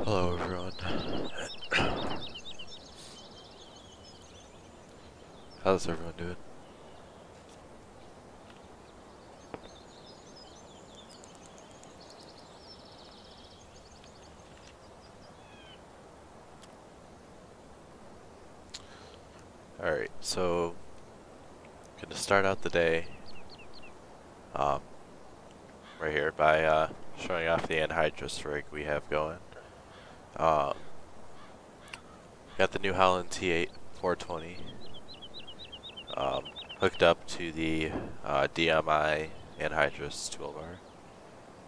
Hello everyone. How's everyone doing? Alright, so I'm gonna start out the day right here by showing off the anhydrous rig we have going. Got the New Holland T8 420 hooked up to the DMI anhydrous toolbar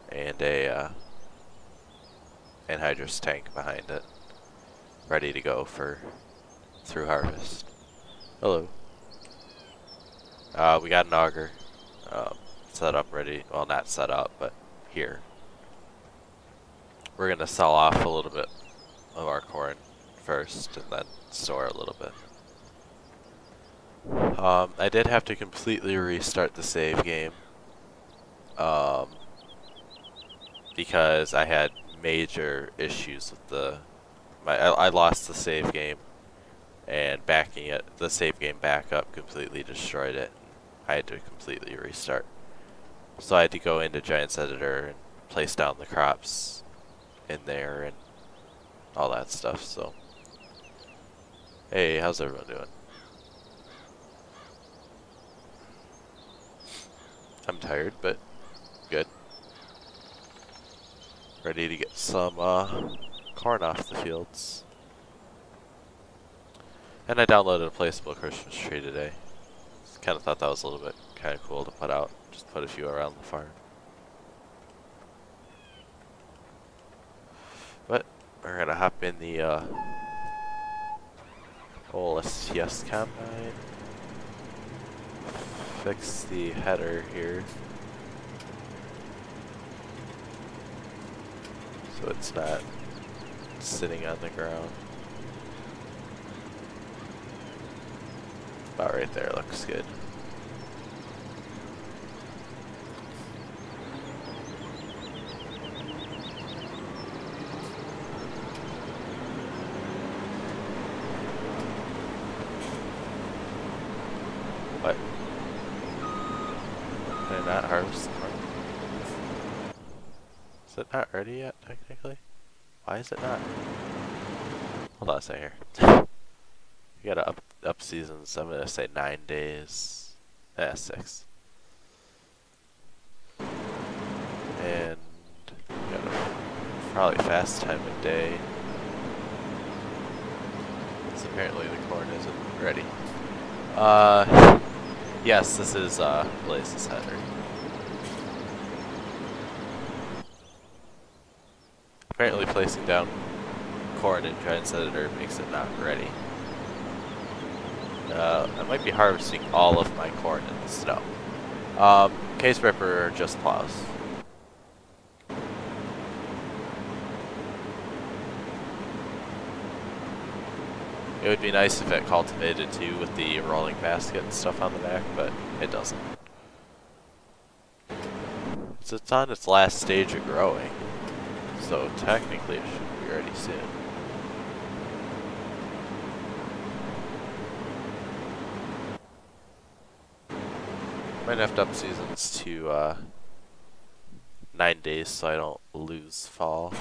and a anhydrous tank behind it, ready to go for through harvest. Hello. We got an auger set up ready. Well, not set up, but here. We're gonna sell off a little bit of our corn first and then store a little bit. I did have to completely restart the save game because I had major issues with I lost the save game, and backing the save game back up completely destroyed it. I had to completely restart. So I had to go into Giants Editor and place down the crops in there and all that stuff. So, hey, how's everyone doing? I'm tired, but good. Ready to get some corn off the fields. And I downloaded a placeable Christmas tree today. Kind of thought that was a little bit kind of cool to put out. Just put a few around the farm. But we're gonna hop in the old STS combine. Fix the header here so it's not sitting on the ground. About right there, looks good. What? Did I not harvest the corn? Is it not ready yet, technically? Why is it not? Hold on a second here. You gotta up seasons. I'm gonna say 9 days. 6. And got a probably fast time of day. Because apparently the corn isn't ready. Yes, this is Blaze's header. Apparently placing down corn in Giants Editor makes it not ready. I might be harvesting all of my corn in the snow. Case ripper just plows. It would be nice if it cultivated too with the rolling basket and stuff on the back, but it doesn't. It's on its last stage of growing, so technically it should be ready soon. Might have to up seasons to 9 days so I don't lose fall.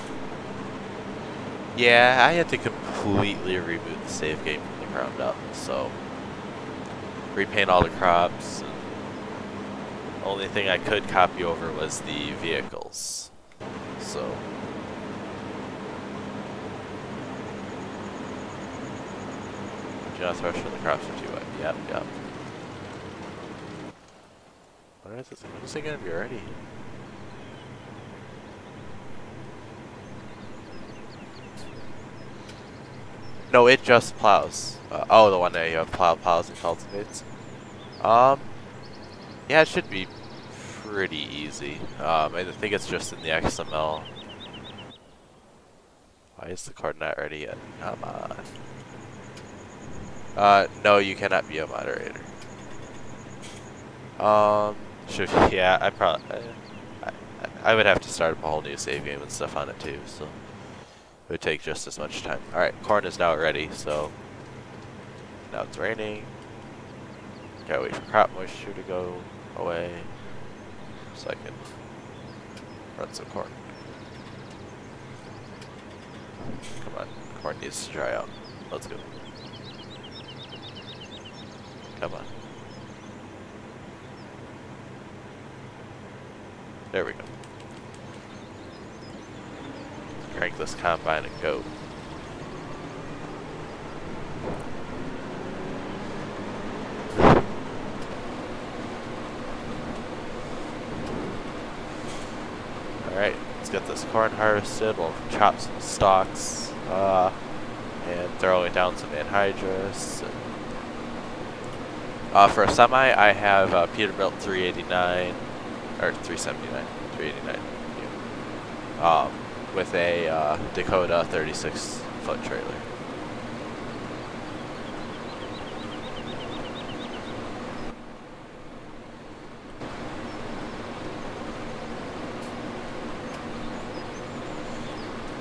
Yeah, I had to completely reboot the save game from the ground up, so repaint all the crops. And the only thing I could copy over was the vehicles. So do not thrush when the crops are too wet. Yep, yep. When is it gonna be ready? No, it just plows. Oh, the one that you have plows and cultivates. Yeah, it should be pretty easy. I think it's just in the XML. Why is the card not ready yet? Come on. No, you cannot be a moderator. Yeah, I would have to start up a whole new save game and stuff on it too, so It would take just as much time. Alright, corn is now ready, so now it's raining. Gotta wait for crop moisture to go away so I can run some corn. Come on, corn needs to dry out. Let's go. Come on. There we go. Crank this combine and go. Alright, let's get this corn harvested. We'll chop some stalks and throw it down some anhydrous. For a semi, I have Peterbilt 389, or 379, 389, yeah. With a Dakota 36-foot trailer.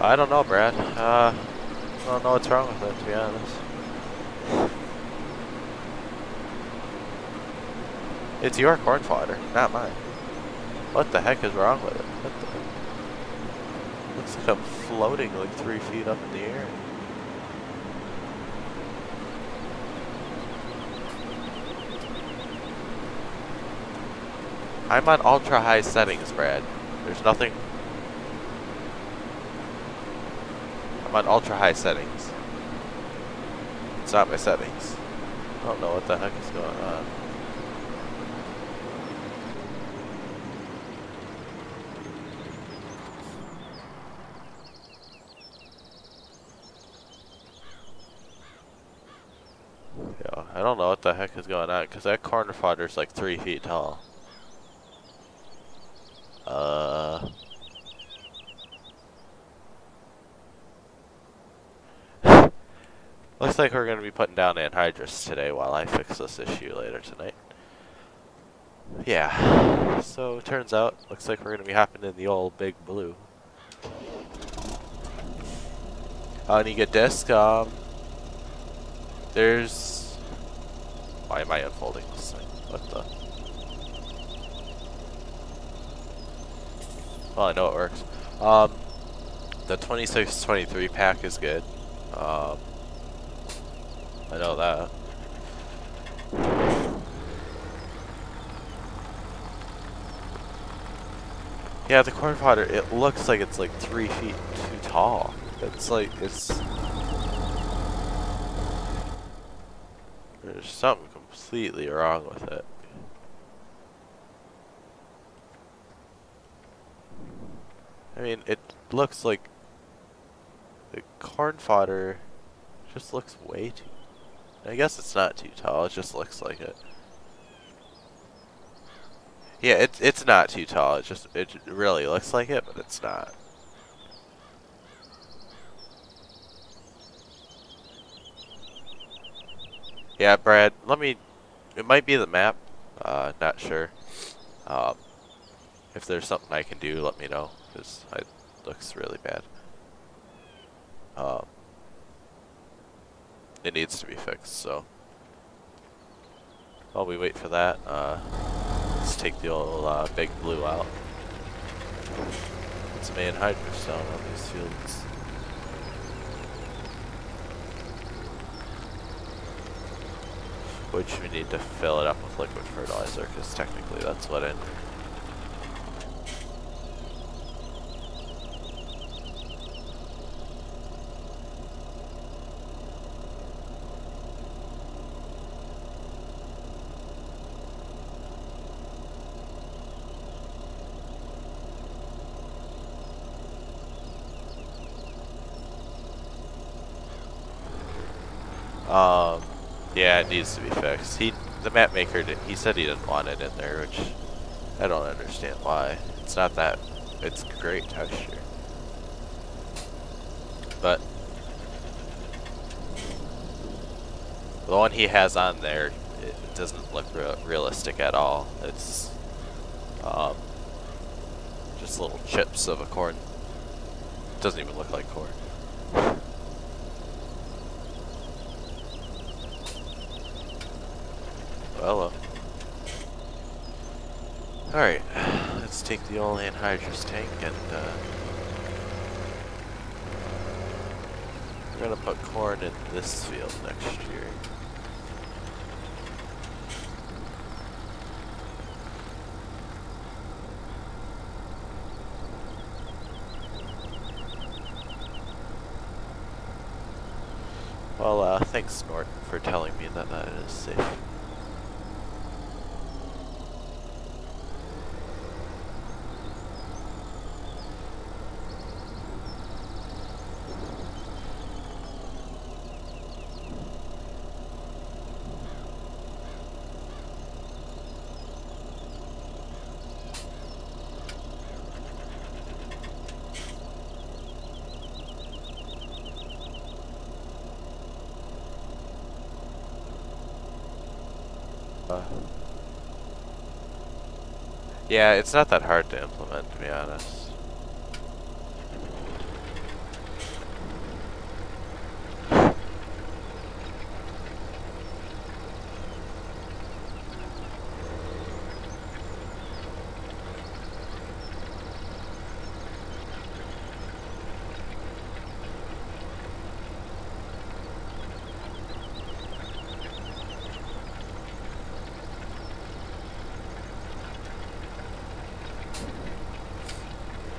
I don't know, Brad. I don't know what's wrong with it, to be honest. It's your corn fodder, not mine. What the heck is wrong with it? What the... Looks like I'm floating like 3 feet up in the air. I'm on ultra high settings, Brad. There's nothing... I'm on ultra high settings. It's not my settings. I don't know what the heck is going on. Yeah, I don't know what the heck is going on because that corn fodder is like 3 feet tall. Looks like we're going to be putting down anhydrous today while I fix this issue later tonight. Yeah, so it turns out, looks like we're going to be hopping in the old Big Blue. And you get disc, there's... Why am I unfolding this thing? What the... Well, I know it works. The 26-23 pack is good. I know that. Yeah, the corn fodder, it looks like it's like 3 feet too tall. It's like, it's... There's something completely wrong with it. I mean, it looks like the corn fodder just looks way too... I guess it's not too tall, it just looks like it. Yeah, it's not too tall, it really looks like it, but it's not. Yeah, Brad, it might be the map, not sure. If there's something I can do, let me know, because it looks really bad. It needs to be fixed, so while we wait for that, let's take the old Big Blue out. Put some anhydrous down on these fields. Which we need to fill it up with liquid fertilizer, because technically that's what it... Yeah, it needs to be fixed. The map maker, he said he didn't want it in there, which I don't understand why. It's not that, it's great texture. But the one he has on there, it doesn't look realistic at all. It's just little chips of a corn. It doesn't even look like corn. Well, alright, let's take the old anhydrous tank and we're gonna put corn in this field next year. Well, thanks Norton for telling me that that is safe. Yeah, it's not that hard to implement, to be honest.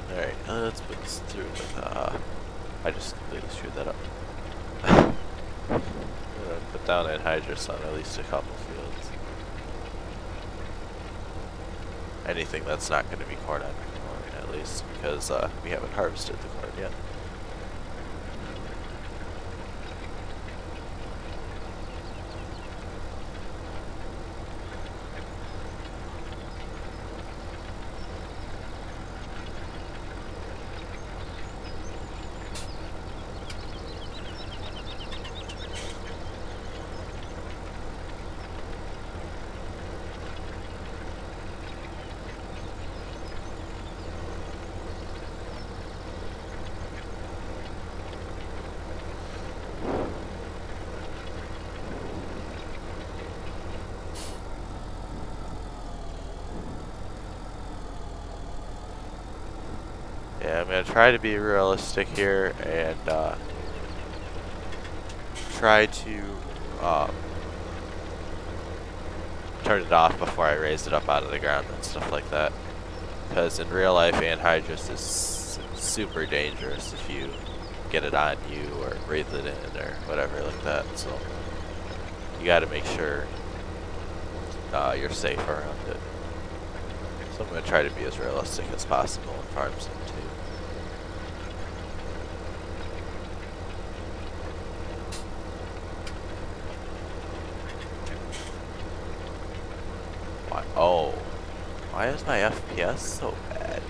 Alright, let's put this through with, I just completely screwed that up. I'm gonna put down anhydrous on at least a couple fields. Anything that's not gonna be corn on corn, at least, because, we haven't harvested the corn yet. Yeah, I'm gonna try to be realistic here and try to turn it off before I raise it up out of the ground and stuff like that. Because in real life, anhydrous is super dangerous if you get it on you or breathe it in or whatever like that. So you got to make sure you're safe around it. So I'm gonna try to be as realistic as possible in farm sim too. Oh, why is my FPS so bad?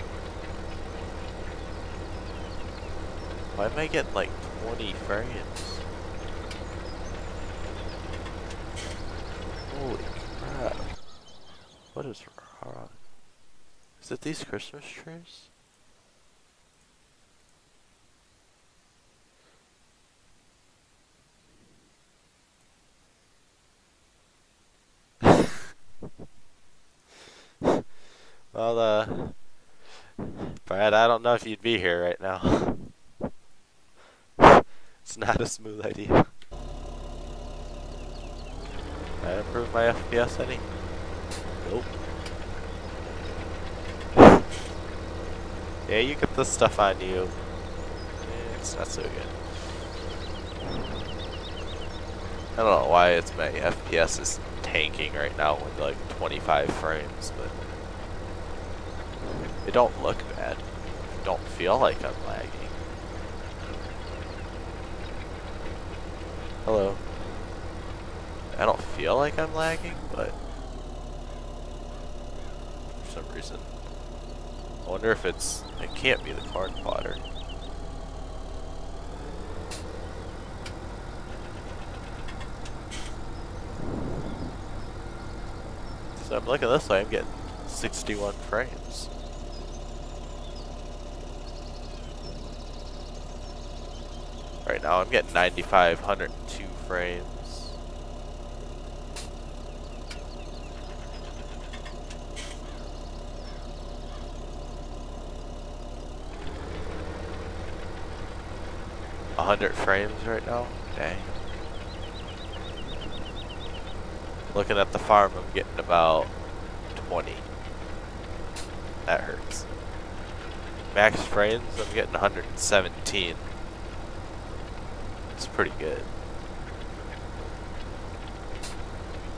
Why am I getting like 20 frames? Holy crap. What is wrong? Is it these Christmas trees? Well, Brad, I don't know if you'd be here right now. It's not a smooth idea. Did I improve my FPS any? Nope. Yeah, you get this stuff on you. Yeah, it's not so good. I don't know why it's my FPS is tanking right now with like 25 frames, but it don't look bad. It don't feel like I'm lagging. Hello. I don't feel like I'm lagging, but for some reason. I wonder if it can't be the corn fodder. So I'm looking this way, I'm getting 61 frames. Right now I'm getting 95, 102 frames. $100 frames right now? Dang. Looking at the farm, I'm getting about 20. That hurts. Max frames, I'm getting 117. It's pretty good.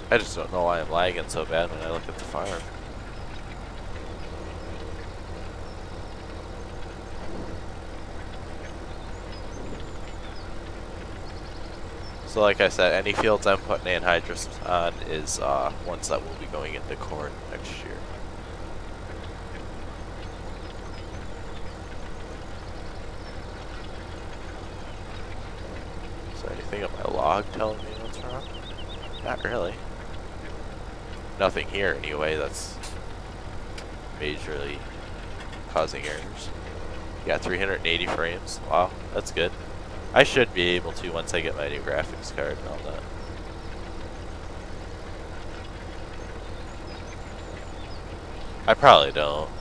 I just don't know why I'm lagging so bad when I look at the farm. So like I said, any fields I'm putting anhydrous on is ones that will be going into corn next year. Is there anything on my log telling me what's wrong? Not really. Nothing here anyway that's majorly causing errors. Yeah, 380 frames. Wow, that's good. I should be able to once I get my new graphics card and all that. I probably don't.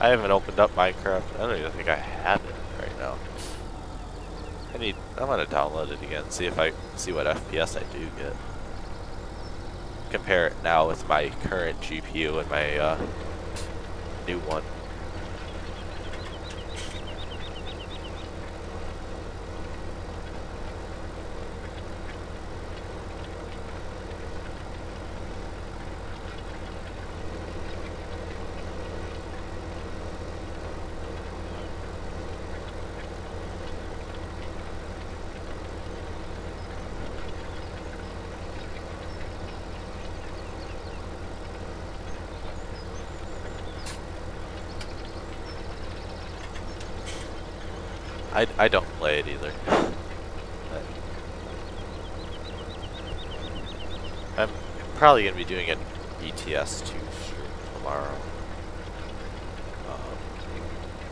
I haven't opened up Minecraft. I don't even think I have it right now. I'm gonna download it again, see what FPS I do get. Compare it now with my current GPU and my new one. I don't play it either. I'm probably going to be doing an ETS2 stream tomorrow.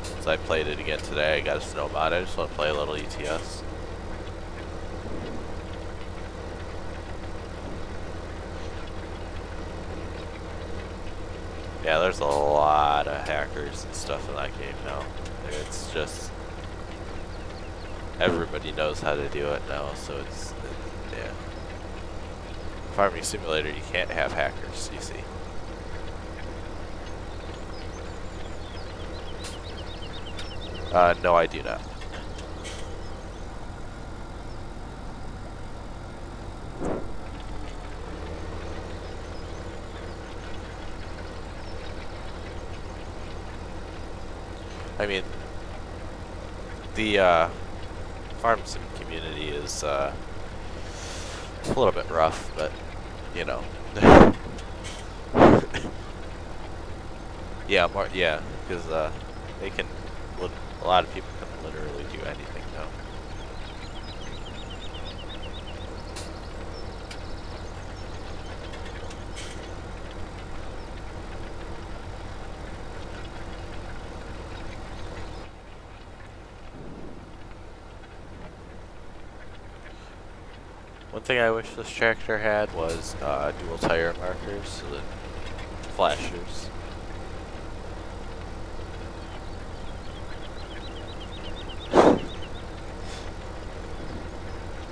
Since I played it again today, I got a snow mod. I just want to play a little ETS. Yeah, there's a lot of hackers and stuff in that game now. It's just... everybody knows how to do it now, so yeah. Farming Simulator, you can't have hackers, you see. No, I do not. I mean, the farm sim community is a little bit rough, but you know. Yeah, because they can. A lot of people can literally do anything now. One thing I wish this tractor had was dual tire markers, so that flashers.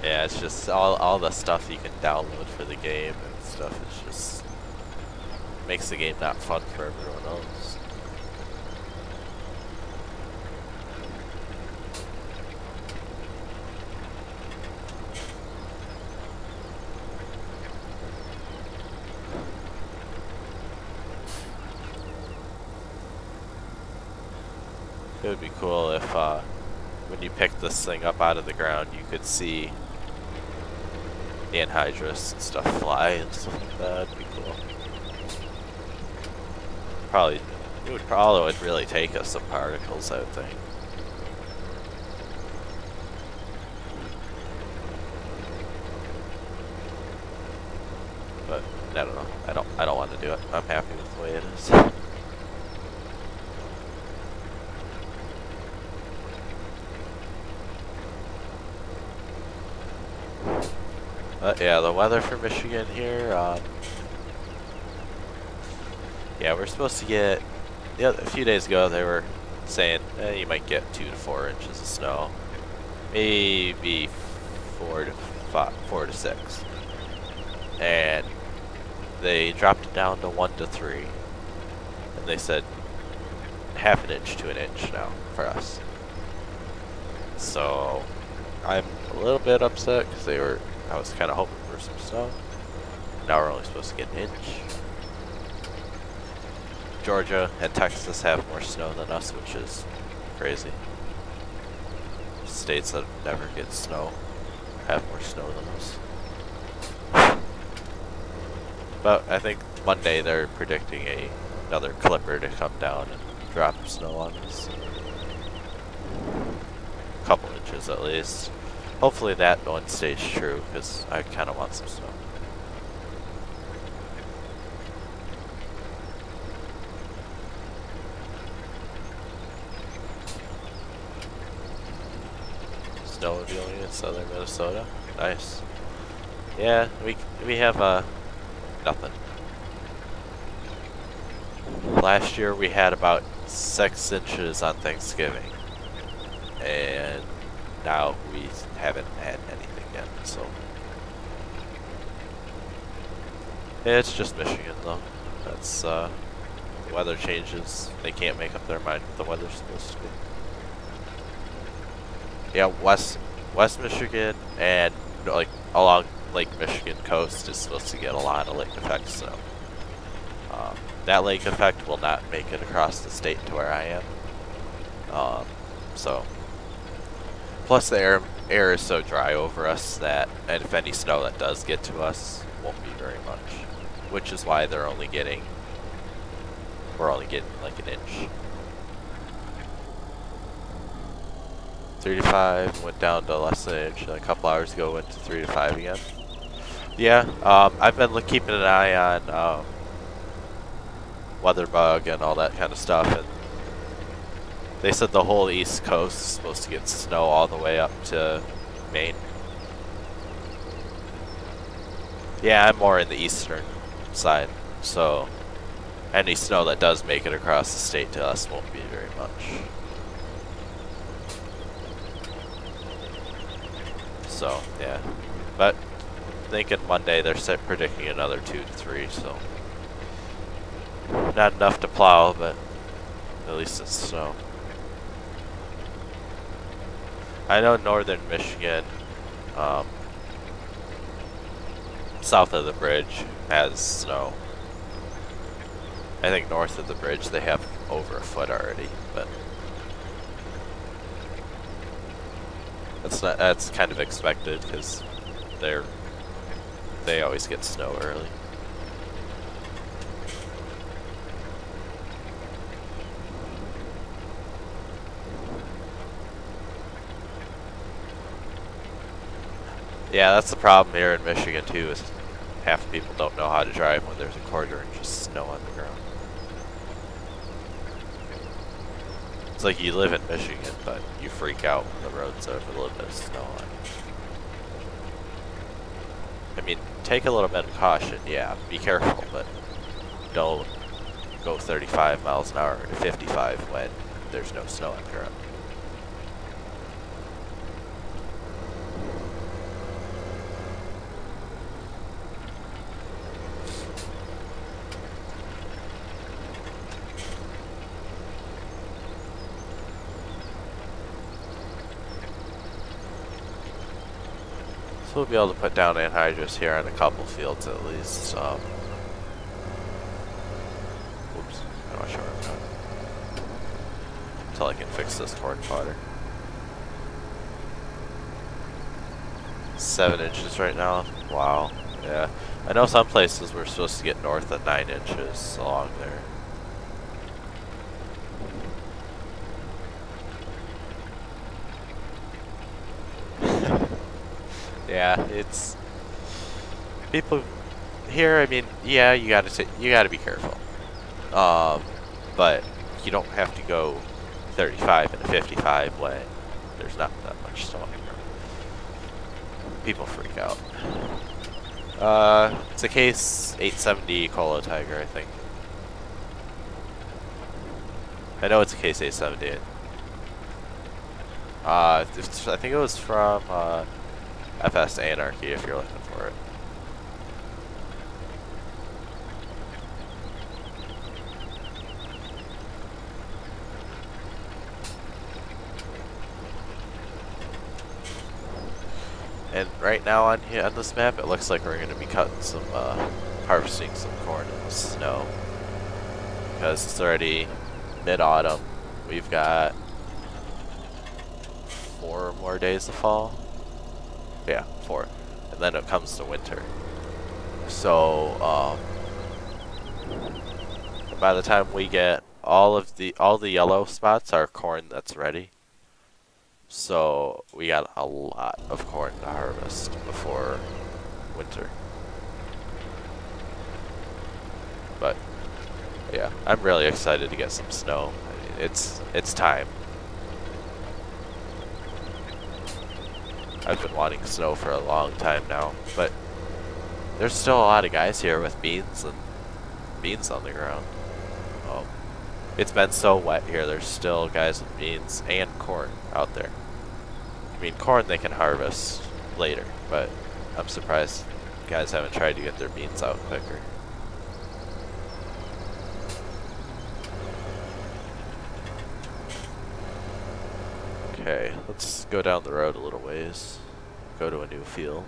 Yeah, it's just all the stuff you can download for the game and stuff. It's just makes the game not fun for everyone else. It would be cool if when you pick this thing up out of the ground, you could see anhydrous and stuff fly and stuff like that. That'd be cool. It would really take us some particles, I would think. But I don't know. I don't want to do it. I'm happy with the way it is. But yeah, the weather for Michigan here, yeah, we're supposed to get, a few days ago they were saying you might get 2 to 4 inches of snow. Maybe 4 to 6. And they dropped it down to 1 to 3. And they said half an inch to an inch now for us. So I'm a little bit upset because I was kind of hoping for some snow. Now we're only supposed to get an inch. Georgia and Texas have more snow than us, which is crazy. States that never get snow have more snow than us. But I think Monday they're predicting another clipper to come down and drop snow on us. A couple inches at least. Hopefully that one stays true, because I kind of want some snow. Snowmobiling in southern Minnesota. Nice. Yeah, we have nothing. Last year we had about 6 inches on Thanksgiving, and now we haven't had anything yet. So it's just Michigan though. That's the weather changes. They can't make up their mind what the weather's supposed to be. Yeah, West Michigan and like along Lake Michigan coast is supposed to get a lot of lake effect snow. That lake effect will not make it across the state to where I am. So plus the air is so dry over us that, and if any snow that does get to us won't be very much, which is why we're only getting like an inch. 35 went down to less than an inch, and a couple hours ago went to 3 to 5 again. Yeah, I've been keeping an eye on WeatherBug and all that kind of stuff, and they said the whole East Coast is supposed to get snow all the way up to Maine. Yeah, I'm more in the eastern side, so any snow that does make it across the state to us won't be very much. So, yeah. But thinking Monday they're predicting another 2 to 3, so not enough to plow, but at least it's snow. I know northern Michigan, south of the bridge, has snow. I think north of the bridge they have over a foot already, but that's kind of expected because they always get snow early. Yeah, that's the problem here in Michigan too, is half the people don't know how to drive when there's a quarter inch of snow on the ground. It's like you live in Michigan, but you freak out when the roads have a little bit of snow on it. I mean, take a little bit of caution, yeah, be careful, but don't go 35 miles an hour to 55 when there's no snow on the ground. So we'll be able to put down anhydrous here on a couple fields at least. Oops, I'm not sure what I'm doing. Until I can fix this corn fodder. 7 inches right now. Wow. Yeah. I know some places we're supposed to get north of 9 inches along there. Yeah, it's people here. I mean, yeah, you gotta be careful. But you don't have to go 35 and a 55 when there's not that much snow. People freak out. It's a case 870 Colo Tiger, I think. I know it's a case 870. I think it was from FS Anarchy if you're looking for it. And right now on this map, it looks like we're going to be cutting some, harvesting some corn in the snow. Because it's already mid-autumn. We've got 4 more days of fall. Yeah, 4. And then it comes to winter. So, by the time we get all the yellow spots are corn that's ready. So we got a lot of corn to harvest before winter. But yeah, I'm really excited to get some snow. I mean, it's time. I've been wanting snow for a long time now, but there's still a lot of guys here with beans on the ground. It's been so wet here, there's still guys with beans and corn out there. I mean, corn they can harvest later, but I'm surprised guys haven't tried to get their beans out quicker. Okay, let's go down the road a little ways. Go to a new field.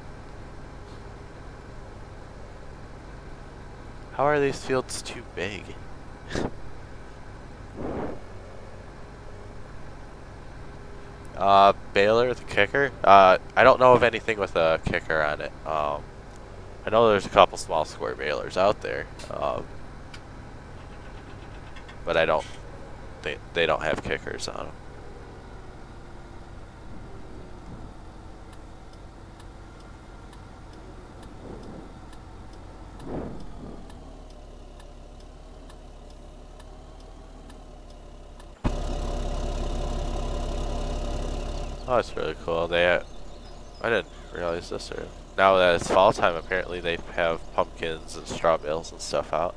How are these fields too big? Baylor, the kicker? I don't know of anything with a kicker on it. I know there's a couple small square balers out there. But I don't think they don't have kickers on them. Oh, that's really cool. I didn't realize this. Now that it's fall time, apparently they have pumpkins and straw bales and stuff out.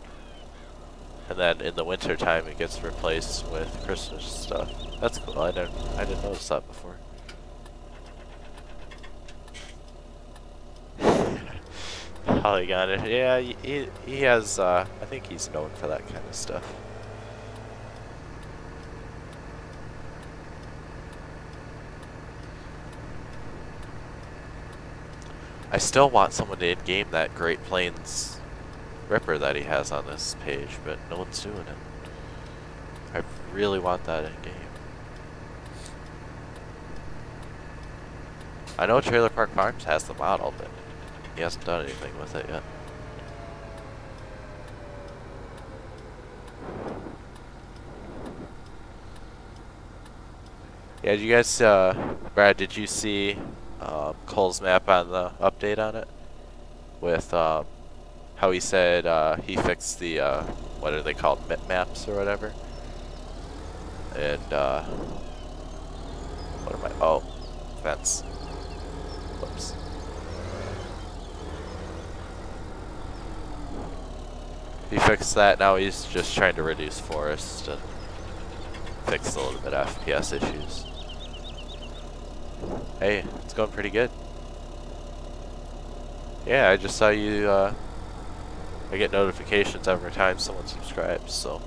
And then in the winter time, it gets replaced with Christmas stuff. That's cool. I didn't notice that before. Polygon. Yeah, he has. I think he's known for that kind of stuff. I still want someone to in-game that Great Plains Ripper that he has on this page, but no one's doing it. I really want that in-game. I know Trailer Park Farms has the model, but he hasn't done anything with it yet. Yeah, did you guys, Brad, did you see Cole's map on the update on it? With how he said he fixed the, what are they called, MIP maps or whatever? And, what am I, oh, fence. Whoops. He fixed that, now he's just trying to reduce forest and fix a little bit of FPS issues. Hey, it's going pretty good. Yeah, I just saw you, I get notifications every time someone subscribes, so.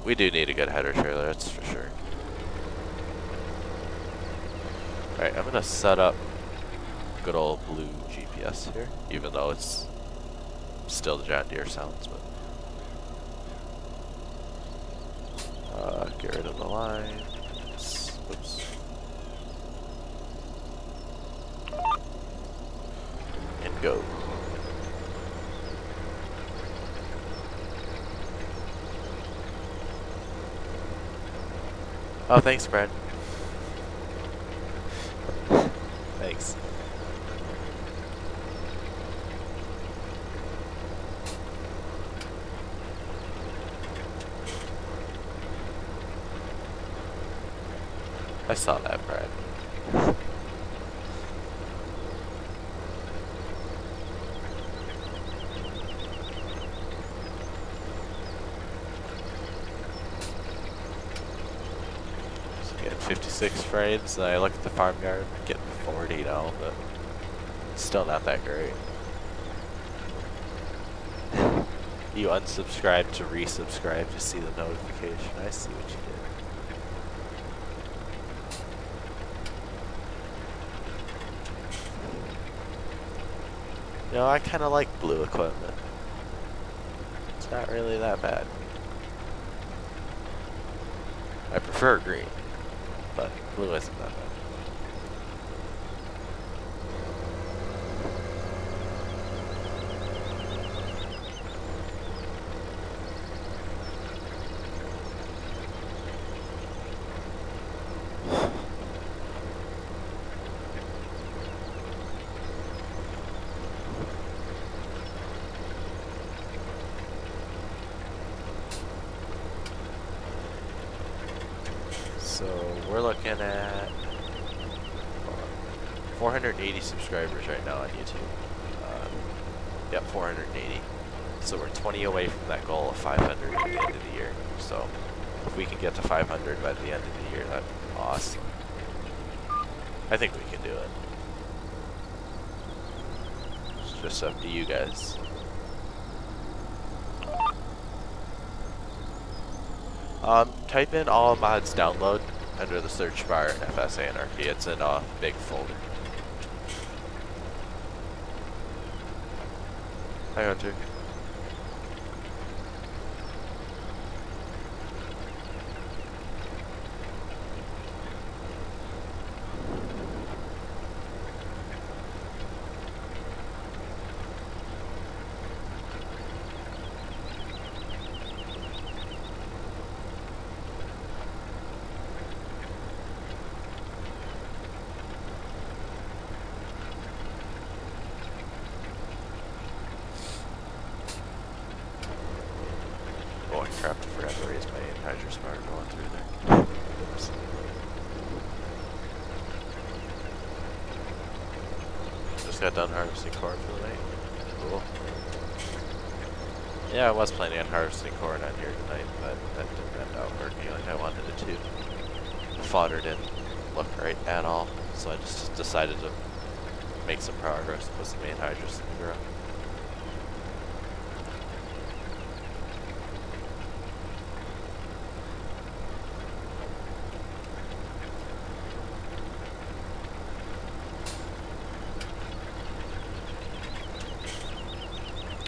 We do need a good header trailer, that's for sure. Alright, I'm gonna set up good old blue GPS here, even though it's still the John Deere sounds, but. Get rid of the lines. Oops. And go. Oh, thanks, Brad. Thanks. I saw that, Brad. So getting 56 frames, and I look at the farmyard, getting 40 now, but still not that great. You unsubscribed to resubscribe to see the notification. I see what you did. You know, I kind of like blue equipment. It's not really that bad. I prefer green, but blue isn't that bad. So we're looking at 480 subscribers right now on YouTube. Yep, 480. So we're 20 away from that goal of 500 at the end of the year. So if we can get to 500 by the end of the year, that'd be awesome. I think we can do it. It's just up to you guys. Type in all mods download under the search bar in FS Anarchy. It's in a big folder. Hi, Hunter. Oh, crap, I forgot to raise my anhydrous bar going through there. Oops. Just got done harvesting corn for the night. Cool. Yeah, I was planning on harvesting corn on here tonight, but that didn't end up working like I wanted it to. The fodder didn't look right at all, so I just decided to make some progress and put some anhydrous in the ground.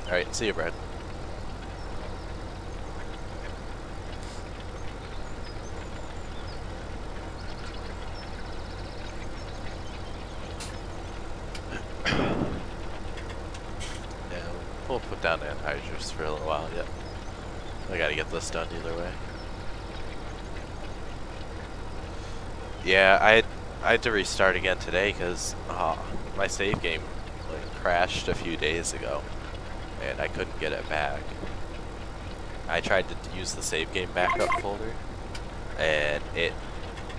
Alright, see you, Brad. Yeah, we'll put down anhydrous for a little while yet. I gotta get this done either way. Yeah, I had to restart again today because my save game crashed a few days ago. And I couldn't get it back. I tried to use the save game backup folder, and it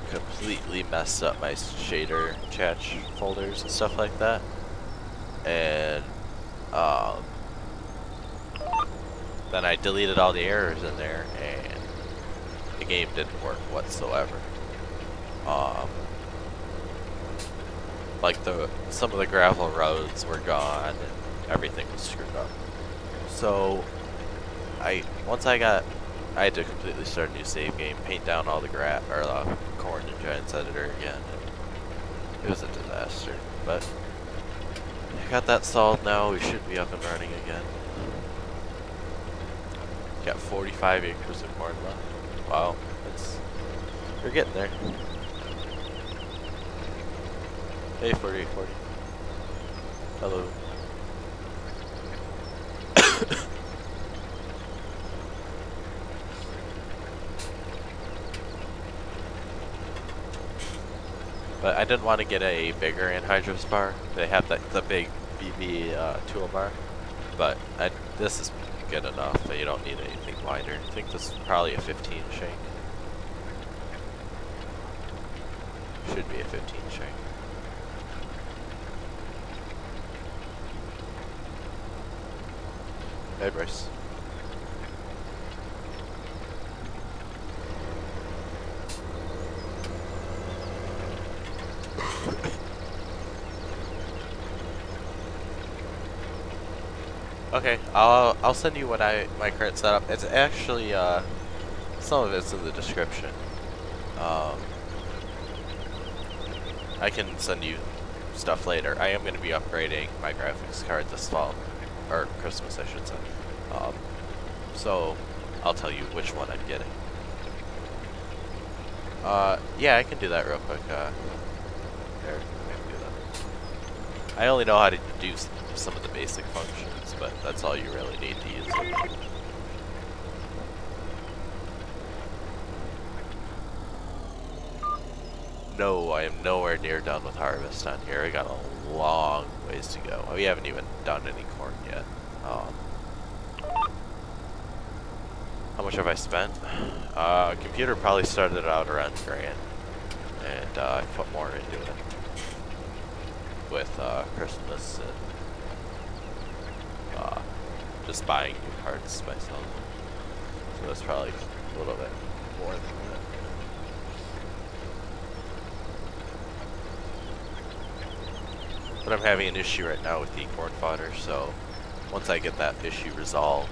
completely messed up my shader chat folders and stuff like that. And then I deleted all the errors in there, and the game didn't work whatsoever. Like some of the gravel roads were gone, and everything was screwed up. So, I had to completely start a new save game, paint down all the corn in Giants Editor again. And it was a disaster, but I got that solved now. We should be up and running again. Got 45 acres of corn left. Wow, we're getting there. Hey, 4840. Hello. But I didn't want to get a bigger anhydrous bar. They have the big BB toolbar, but this is good enough that you don't need anything wider. I think this is probably a 15 shank. Should be a 15 string. Hey, Bryce. Okay, I'll send you what my current setup. It's actually some of it's in the description. I can send you stuff later. I am going to be upgrading my graphics card this fall, or Christmas, I should say. So I'll tell you which one I'm getting. Yeah, I can do that real quick. There, I can do that. I only know how to do some of the basic functions, but that's all you really need to use it. No, I am nowhere near done with harvest on here. I got a long ways to go. We haven't even done any corn yet. How much have I spent? Computer probably started out around $1,000, and I put more into it with Christmas and just buying new parts myself. So that's probably a little bit more than that. But I'm having an issue right now with the corn fodder, so once I get that issue resolved,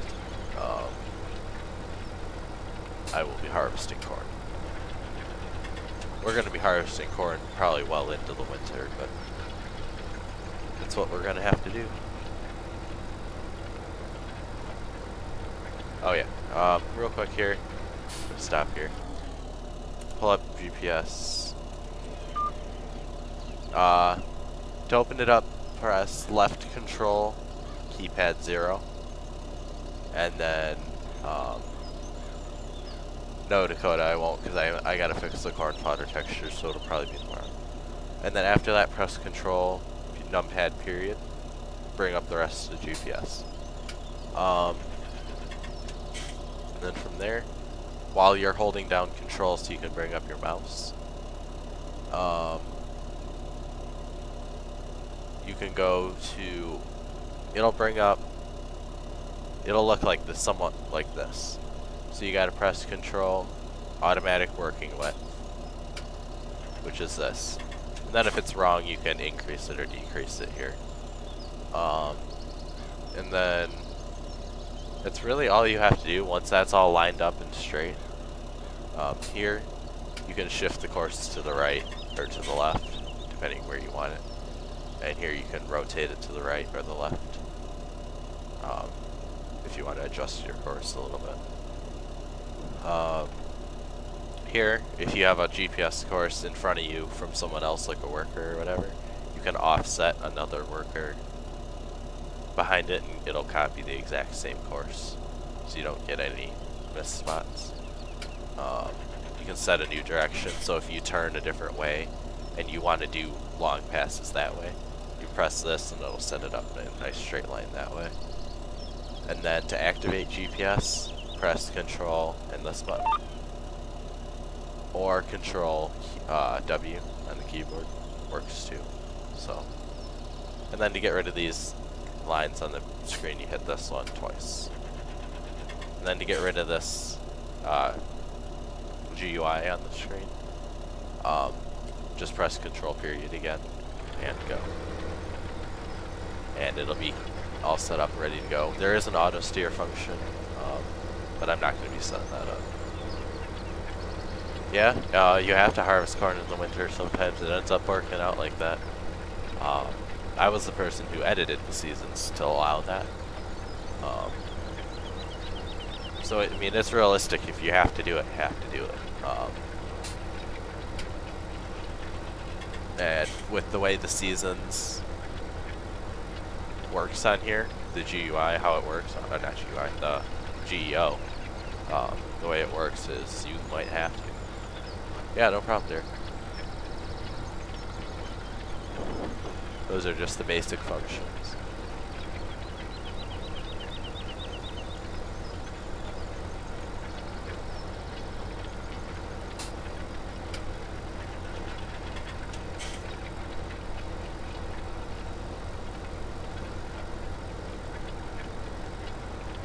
I will be harvesting corn. We're going to be harvesting corn probably well into the winter, but that's what we're going to have to do. Oh yeah, real quick here, stop here, pull up GPS. To open it up, press left control, keypad 0, and then, no Dakota, I won't, because I gotta fix the corn fodder texture, so it'll probably be tomorrow. And then after that, press control, numpad period, bring up the rest of the GPS. And then from there, while you're holding down control so you can bring up your mouse, you can go to, it'll look like this, somewhat like this. So you gotta press control, automatic working width, which is this. And then if it's wrong, you can increase it or decrease it here. And then that's really all you have to do once that's all lined up and straight. Here, you can shift the course to the right or to the left, depending where you want it. And here you can rotate it to the right or the left, if you want to adjust your course a little bit. Here, if you have a GPS course in front of you from someone else, like a worker or whatever, you can offset another worker behind it and it'll copy the exact same course, so you don't get any missed spots. You can set a new direction, so if you turn a different way and you want to do long passes that way, you press this and it'll set it up in a nice straight line that way. And then to activate GPS, press Control and this button, or Control W on the keyboard works too. So, and then to get rid of these lines on the screen, you hit this one twice. And then to get rid of this GUI on the screen, just press Control period again and go. And it'll be all set up, ready to go. There is an auto steer function, but I'm not going to be setting that up. Yeah, you have to harvest corn in the winter. Sometimes it ends up working out like that. I was the person who edited the seasons to allow that. So, I mean, it's realistic. If you have to do it, you have to do it. And with the way the seasons works on here, the GUI, how it works, not GUI, the GEO, the way it works is you might have to. Yeah, no problem there. Those are just the basic functions.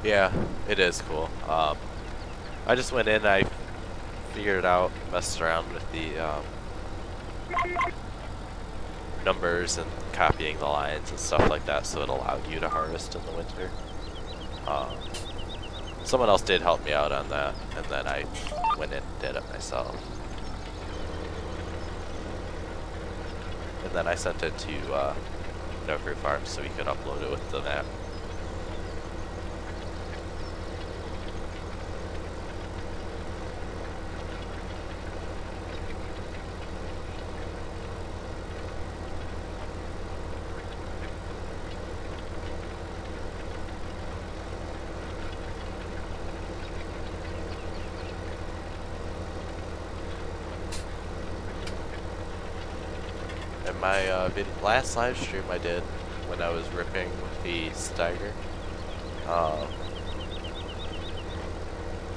Yeah, it is cool. I just went in, I figured it out, messed around with the numbers and copying the lines and stuff like that, so it allowed you to harvest in the winter. Someone else did help me out on that, and then I went in and did it myself. And then I sent it to No Crew Farms so we could upload it with the map. My last live stream I did when I was ripping with the Steiger,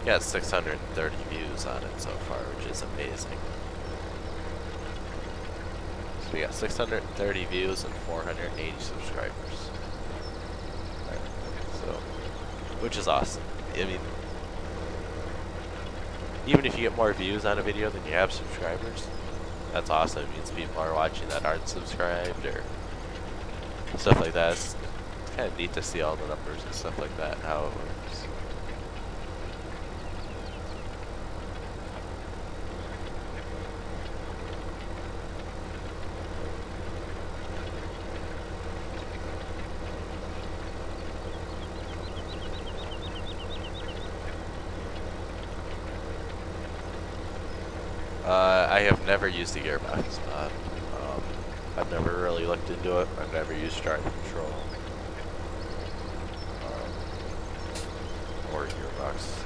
got 630 views on it so far, which is amazing. So we got 630 views and 480 subscribers. So, which is awesome. I mean, even if you get more views on a video than you have subscribers, that's awesome. It means people are watching that aren't subscribed or stuff like that. It's kind of neat to see all the numbers and stuff like that and how it works. I have never used the gearbox mod. I've never really looked into it. I've never used drive control or gearbox.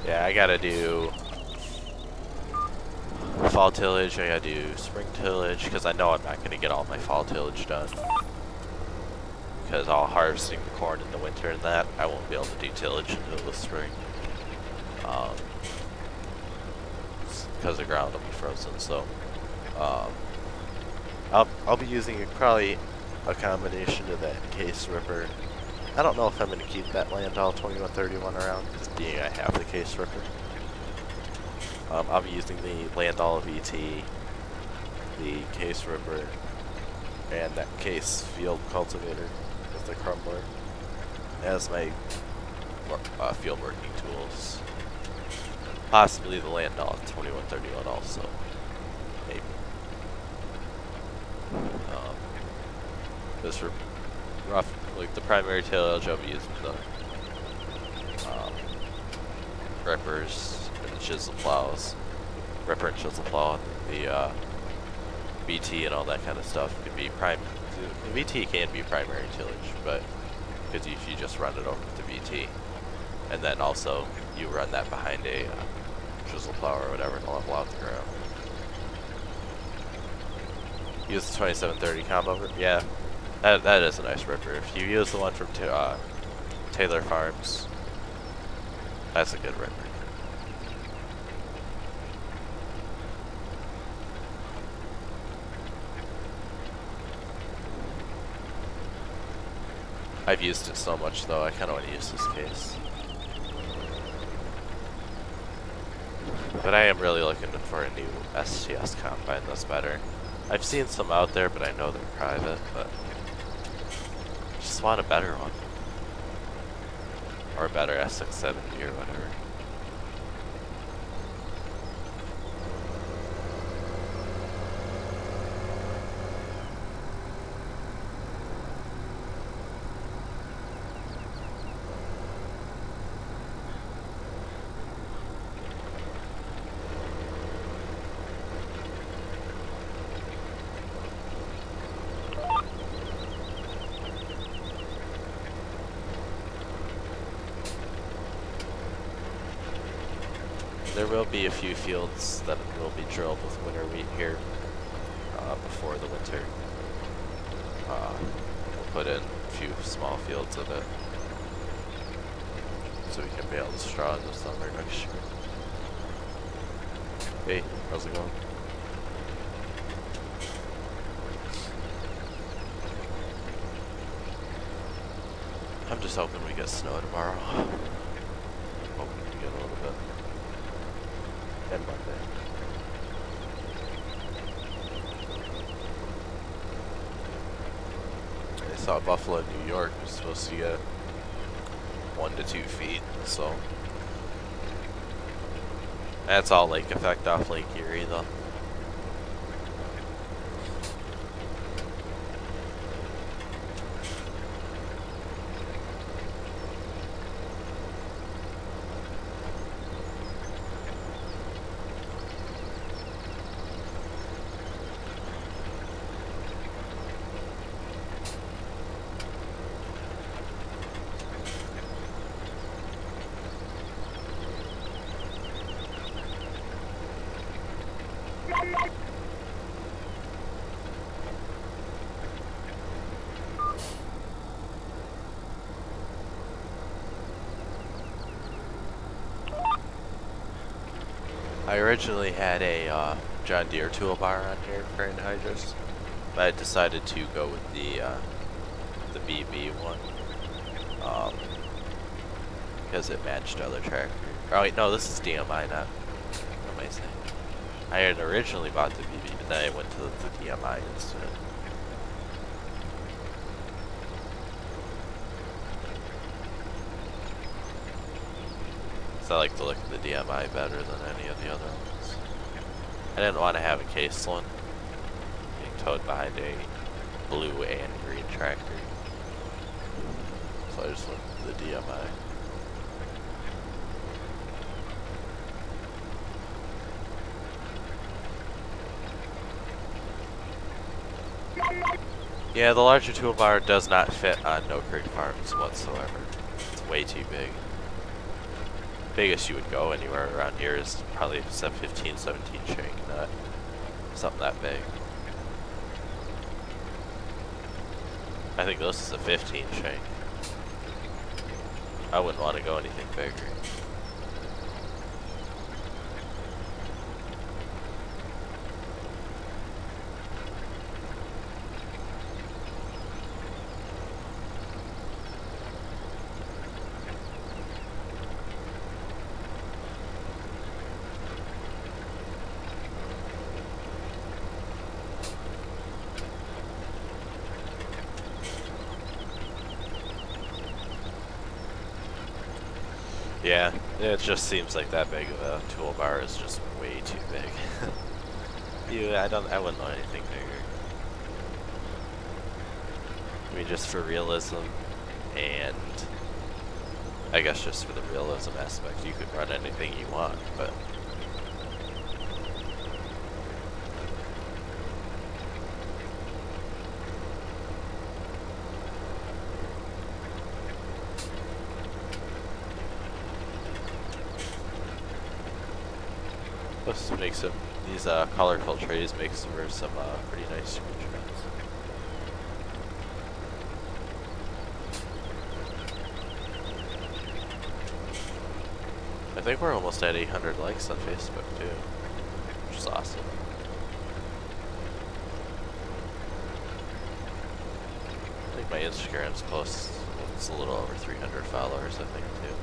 Yeah, I gotta do fall tillage, I gotta do spring tillage, because I know I'm not gonna get all my fall tillage done. Because all harvesting the corn in the winter and that, I won't be able to do tillage until the spring. Because the ground will be frozen, so I'll be using probably a combination of that case ripper. I don't know if I'm going to keep that Landau 2131 around, because being I have the case ripper. I'll be using the Landau VT, the case ripper, and that case field cultivator with the crumbler as my field working tools. Possibly the Landau 2131 also, maybe. This for rough, like the primary tillage, I'll be using the rippers and chisel plows, ripper and chisel plow, and the BT and all that kind of stuff could be the BT can be primary tillage, but because if you just run it over with the BT, and then also you run that behind a chisel plow or whatever to level out the ground. Use the 2730 combo, yeah. That is a nice ripper. If you use the one from Taylor Farms, that's a good ripper. I've used it so much though, I kind of want to use this case. But I am really looking for a new STS combine that's better. I've seen some out there, but I know they're private, but just want a better one. Or a better S670 or whatever. There will be a few fields that will be drilled with winter wheat here before the winter. We'll put in a few small fields of it, so we can bale the straw in the summer next year. Hey, how's it going? I'm just hoping we get snow tomorrow. Hoping we get a little bit. And Monday. I saw Buffalo, New York was supposed to get 1 to 2 feet, so that's all lake effect off Lake Erie though. I originally had a John Deere toolbar on here for anhydrous, but I decided to go with the BB one because it matched other tractors. Oh wait, no, this is DMI, not. What am I saying? I had originally bought the BB, but then I went to the DMI instead. I like the look of the DMI better than any of the other ones. I didn't want to have a case one being towed behind a blue and green tractor, so I just went with the DMI. Yeah, the larger toolbar does not fit on No Creek Farms whatsoever. It's way too big. Biggest you would go anywhere around here is probably 15, 17 shank, not something that big. I think this is a 15 shank. I wouldn't want to go anything bigger. Yeah, it just seems like that big of a toolbar is just way too big. I wouldn't want anything bigger. I mean, just for realism, and I guess just for the realism aspect, you could run anything you want, but this makes them, these colorful trays makes for some pretty nice screenshots. I think we're almost at 800 likes on Facebook too, which is awesome. I think my Instagram's close, it's a little over 300 followers I think too.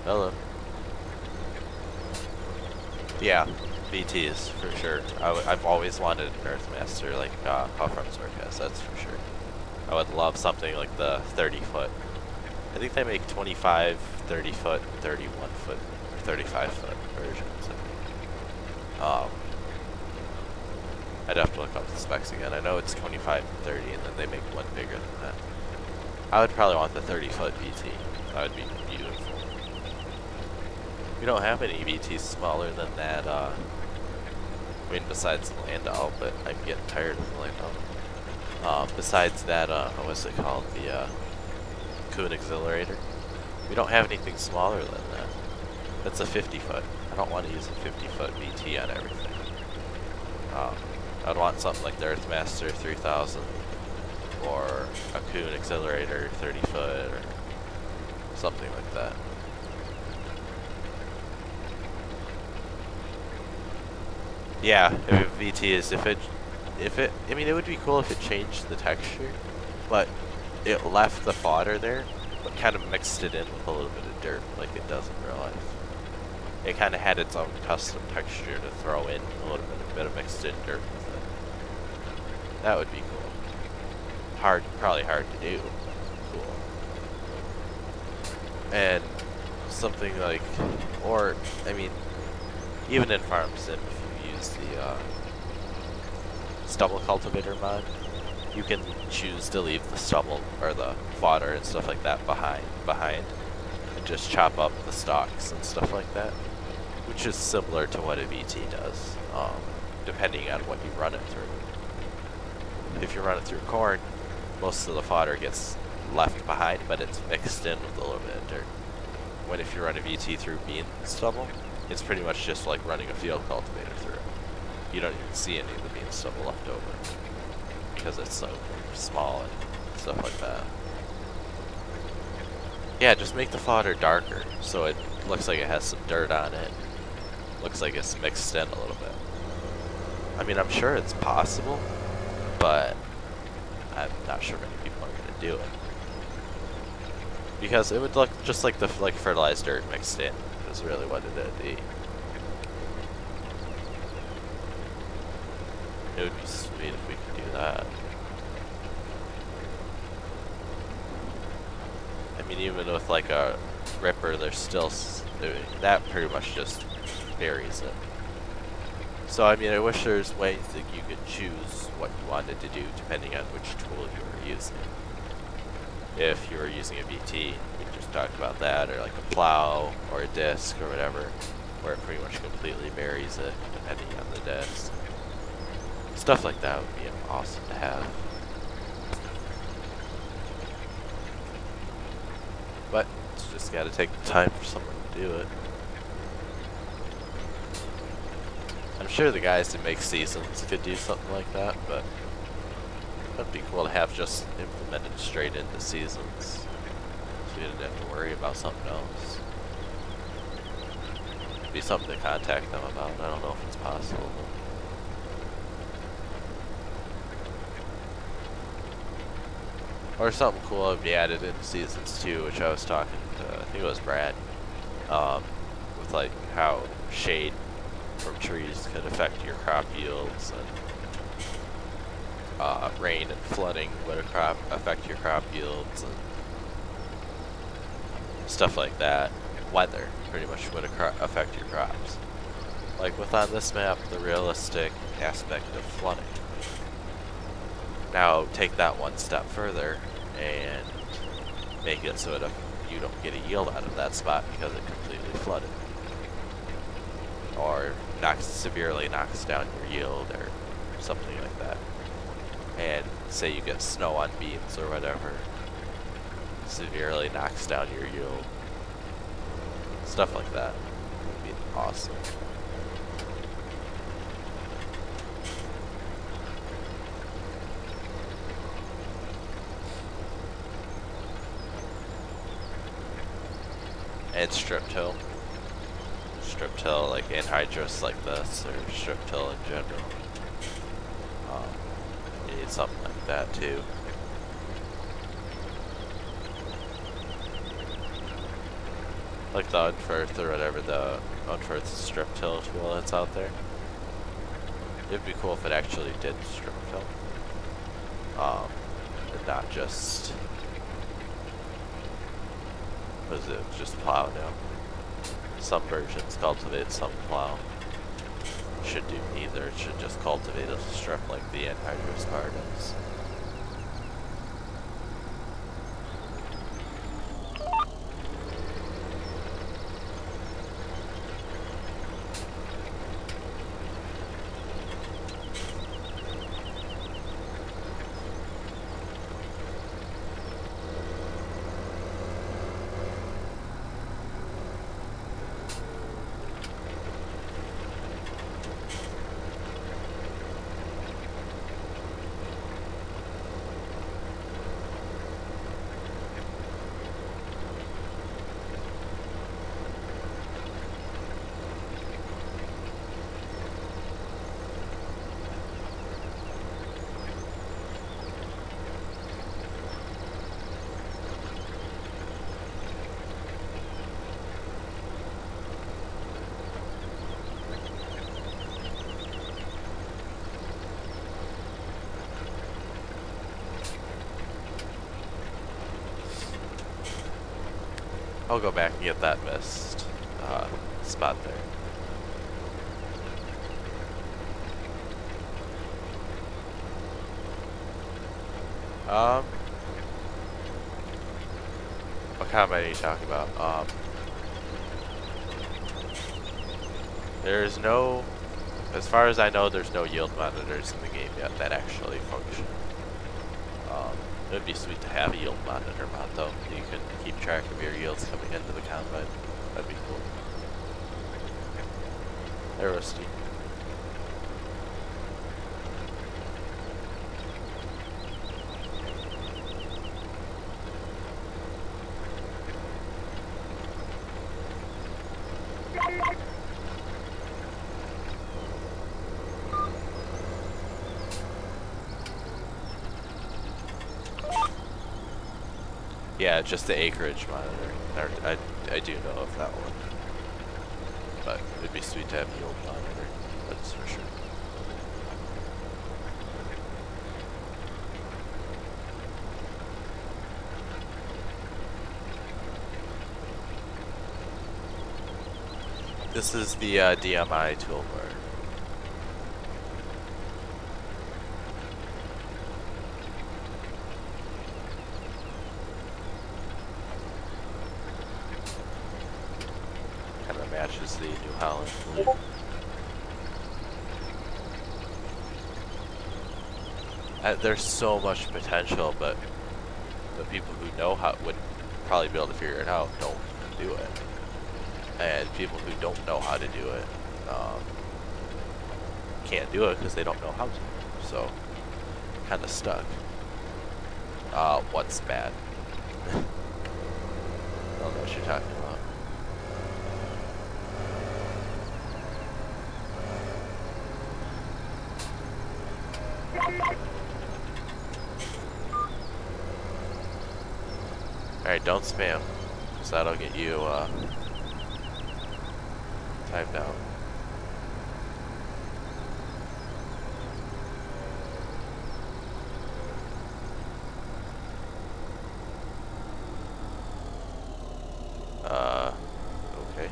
Hello. Yeah, BTs for sure. I've always wanted an Earthmaster like Hawthorne's Work has, that's for sure. I would love something like the 30 foot. I think they make 25, 30 foot, 31 foot, or 35 foot versions. I'd have to look up the specs again. I know it's 25 and 30, and then they make one bigger than that. I would probably want the 30 foot BT. That would be beautiful. We don't have any BTs smaller than that, I mean, besides the Landau, but I'm getting tired of the Landau. Besides that, what's it called, the coon auxiliator. We don't have anything smaller than that. That's a 50 foot. I don't want to use a 50 foot VT on everything. I'd want something like the Earthmaster 3000 or a coon auxiliator 30 foot or something like that. Yeah, if VT is, I mean, it would be cool if it changed the texture, but it left the fodder there, but kind of mixed it in with a little bit of dirt, like it does in real life. It kind of had its own custom texture to throw in a little bit of mixed in dirt with it. That would be cool. Probably hard to do. Cool. And something like, or, I mean, even in Farm Sim, if you use the stubble cultivator mod, you can choose to leave the stubble or the fodder and stuff like that behind and just chop up the stalks and stuff like that, which is similar to what a VT does, depending on what you run it through. If you run it through corn, most of the fodder gets left behind, but it's mixed in with a little bit of dirt. When if you run a VT through bean stubble, it's pretty much just like running a field cultivator through it. You don't even see any of the bean stubble left over because it's so small and stuff like that. Yeah, just make the fodder darker so it looks like it has some dirt on it. Looks like it's mixed in a little bit. I mean, I'm sure it's possible, but I'm not sure many people are going to do it. Because it would look just like the fertilized dirt mixed in, is really what it would be. It would be sweet if we could do that. I mean, even with like a ripper, there's still, that pretty much just buries it. So I mean, I wish there's ways that you could choose what you wanted to do depending on which tool you were using. If you were using a VT, we just talked about that, or like a plow, or a disc, or whatever, where it pretty much completely buries it, depending on the disc. Stuff like that would be awesome to have. But it's just gotta take the time for someone to do it. I'm sure the guys that make seasons could do something like that, but that'd be cool to have just implemented straight into seasons, so you didn't have to worry about something else. It'd be something to contact them about. I don't know if it's possible. Or something cool would be added into seasons too, which I was talking to, I think it was Brad, with like how shade from trees could affect your crop yields, and rain and flooding would affect your crop yields, and stuff like that. Weather pretty much would affect your crops. Like with on this map, the realistic aspect of flooding. Now take that one step further and make it so that you don't get a yield out of that spot because it completely flooded. Or severely knocks down your yield or something like that. And say you get snow on beans or whatever, severely knocks down your yield. Stuff like that would be awesome. And strip till. Strip till like anhydrous like this, or strip till in general. You need something like that too. Like the Unferth or whatever, the Unferth strip till tool that's out there. It'd be cool if it actually did strip till. And not just, what is it, just plow now. Some versions cultivate, some plow. Should do neither, it should just cultivate a strip like the anhydrous part is. I'll go back and get that missed spot there. What comment are you talking about? There's no, as far as I know, there's no yield monitors in the game yet that actually function. It would be sweet to have a yield monitor mod though. You could keep track of your yields coming into the combine. That'd be cool. There was Steve. Yeah, just the acreage monitor. I do know of that one. But it'd be sweet to have the old monitor, that's for sure. This is the DMI toolbar. Matches the New Holland blue. There's so much potential, but the people who know how would probably be able to figure it out don't do it, and people who don't know how to do it can't do it because they don't know how to. So, kind of stuck. What's bad? I don't know what you're talking about. Alright, don't spam, because that'll get you timed out. Okay.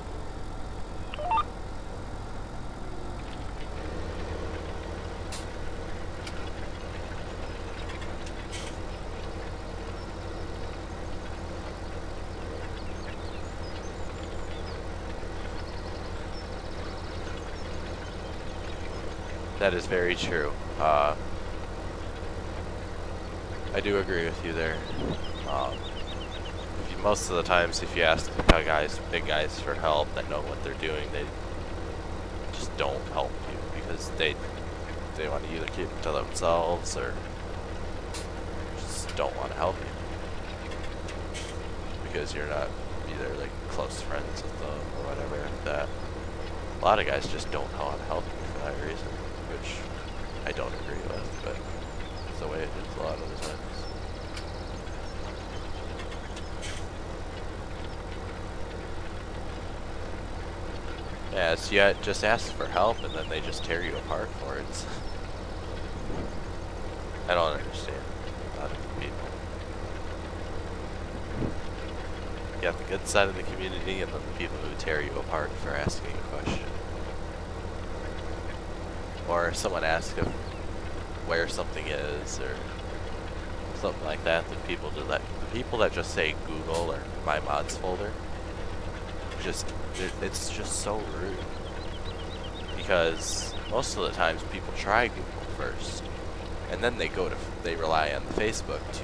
That is very true. I do agree with you there. Most of the times, if you ask big guys for help that know what they're doing, they just don't help you because they want to either keep it to themselves or just don't want to help you because you're not either like close friends with them or whatever. That a lot of guys just don't know how to help you for that reason, which I don't agree with, but it's the way it is a lot of the times. Yeah, so you just ask for help and then they just tear you apart for it. I don't understand a lot of people. You have the good side of the community and then the people who tear you apart for asking a question. Or if someone asks if where something is or something like that, the people that just say Google or my mods folder, it's just so rude, because most of the times people try Google first and then they rely on the Facebook to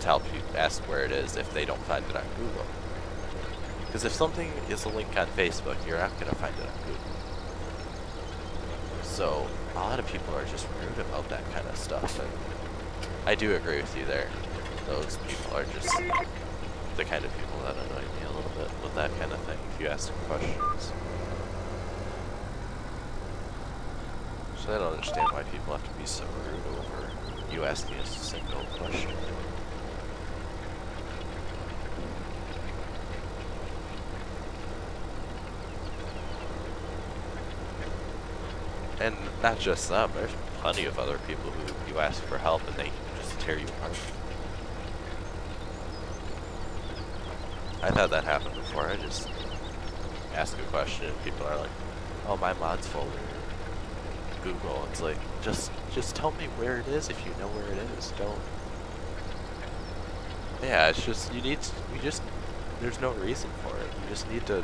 help you ask where it is if they don't find it on Google, because if something is a link on Facebook, you're not going to find it on Google. So a lot of people are just rude about that kind of stuff, and I do agree with you there. Those people are just the kind of people that annoy me a little bit with that kind of thing if you ask them questions. So I don't understand why people have to be so rude over you asking a single question. And not just them, there's plenty of other people who you ask for help and they just tear you apart. I've had that happen before. I just ask a question and people are like, oh, my mods folder. Google. It's like, just tell me where it is if you know where it is. Don't. Yeah, it's just, there's no reason for it. You just need to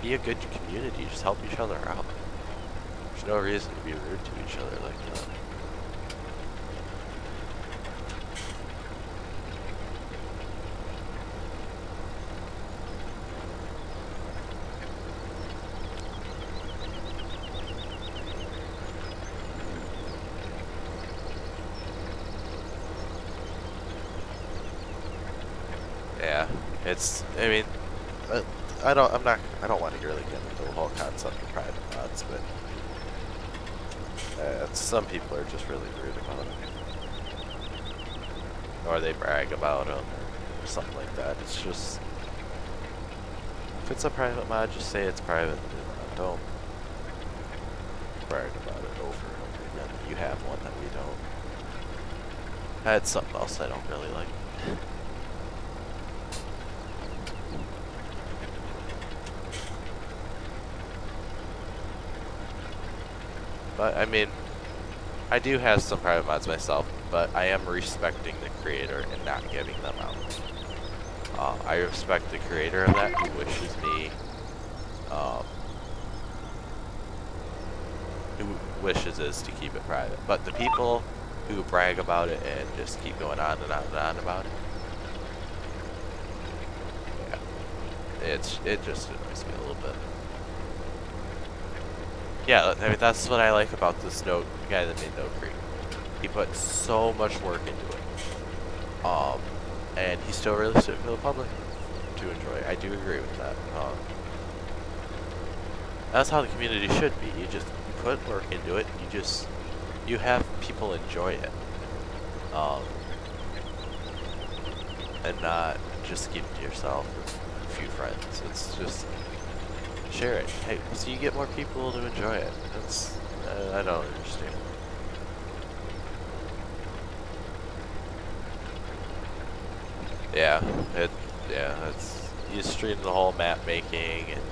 be a good community. Just help each other out. There's no reason to be rude to each other like that. Yeah, I mean, I don't want to really get into the whole concept of private mods, but some people are just really rude about it. Or they brag about them, or something like that. It's just, if it's a private mod, just say it's private. Don't brag about it over and over again. You have one that we don't. I had something else I don't really like. But, I mean, I do have some private mods myself, but I am respecting the creator and not giving them out. I respect the creator of that who wishes me, is to keep it private. But the people who brag about it and just keep going on and on and on about it, yeah, it just annoys me a little bit. Yeah, I mean, that's what I like about this the guy that made Note Creek. He put so much work into it. And he still released it for the public to enjoy. I do agree with that. That's how the community should be. You put work into it, and you have people enjoy it. And not just keep it to yourself or a few friends. It's just share it. Hey, so you get more people to enjoy it. That's, I don't understand. Yeah, it's, you stream the whole map making and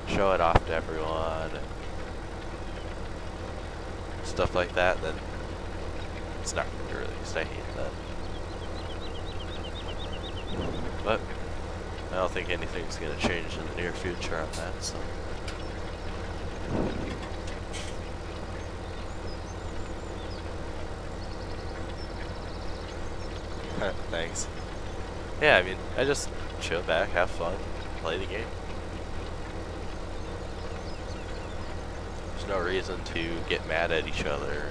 show it off to everyone and stuff like that, then it's not going to be released. I hate that. But I don't think anything's going to change in the near future on that, so. Thanks. Yeah, I mean, I just chill back, have fun, play the game. There's no reason to get mad at each other,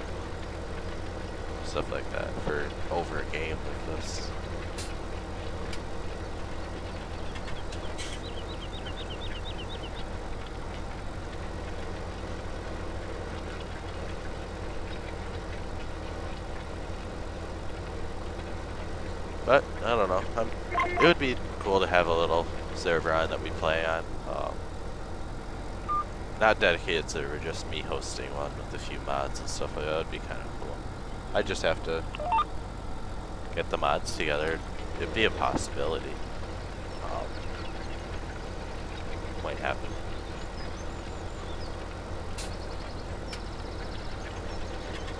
stuff like that, over a game like this. But, I don't know, it would be cool to have a little server on that we play on. Not dedicated server, just me hosting one with a few mods and stuff like that would be kind of cool. I just have to get the mods together. It'd be a possibility. Might happen.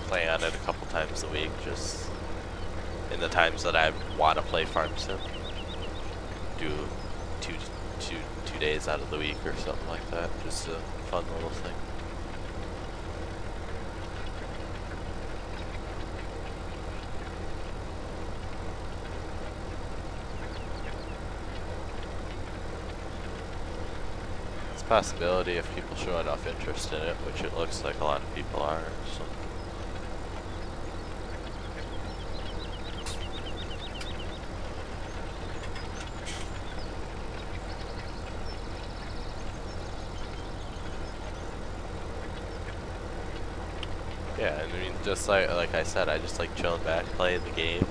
Play on it a couple times a week, just in the times that I want to play Farm Sim. Do two days out of the week or something like that. Just a fun little thing. It's a possibility if people show enough interest in it, which it looks like a lot of people are. So. Yeah, I mean, just like I said, I just like chilling back, playing the game,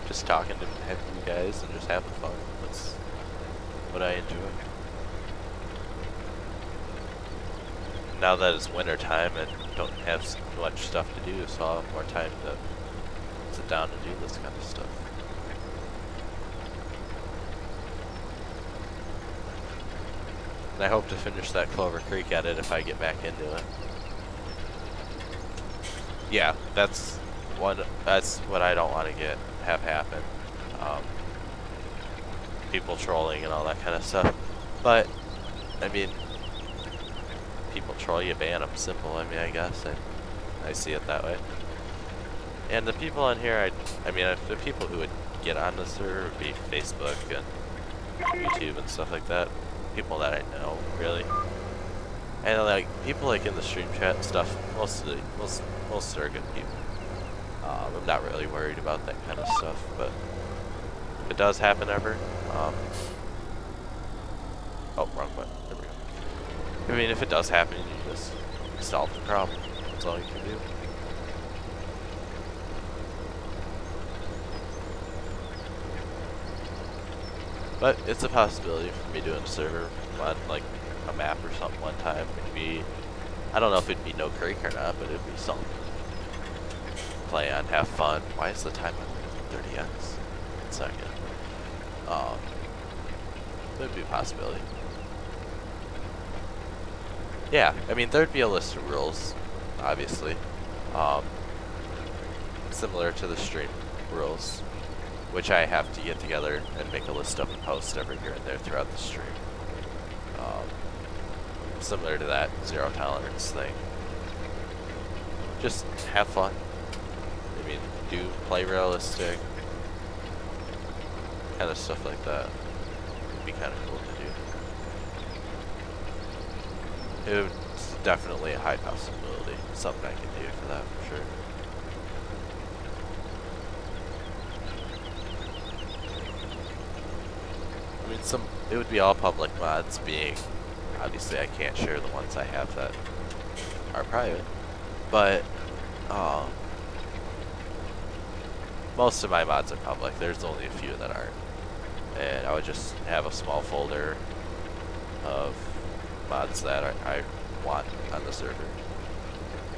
just talking to you guys, and just having fun. That's what I enjoy. Now that it's winter time and don't have so much stuff to do, so I'll have more time to sit down and do this kind of stuff. And I hope to finish that Clover Creek edit if I get back into it. Yeah, that's what I don't want to have happen. People trolling and all that kind of stuff. But, I mean, people troll, you ban them. Simple, I mean, I guess. I see it that way. And the people on here, I mean, the people who would get on the server would be Facebook and YouTube and stuff like that. People that I know, really. And like people like in the stream chat and stuff, most are good people. I'm not really worried about that kind of stuff, but if it does happen ever, oh, wrong button. There we go. I mean, if it does happen, you just solve the problem. That's all you can do. But it's a possibility for me doing a server on like a map or something one time. Maybe, I don't know if it'd be No Creek or not, but it'd be something. Play on, have fun. Why is the time on 30x? 1 second. That'd be a possibility. Yeah, I mean there'd be a list of rules, obviously. Similar to the stream rules, which I have to get together and make a list of and post every here and there throughout the stream. Similar to that zero tolerance thing. Just have fun. I mean, play realistic, kind of stuff like that. It'd be kind of cool to do. It's definitely a high possibility. Something I can do for that for sure. I mean, it would be all public mods, being obviously I can't share the ones I have that are private, but most of my mods are public. There's only a few that aren't, and I would just have a small folder of mods that I want on the server,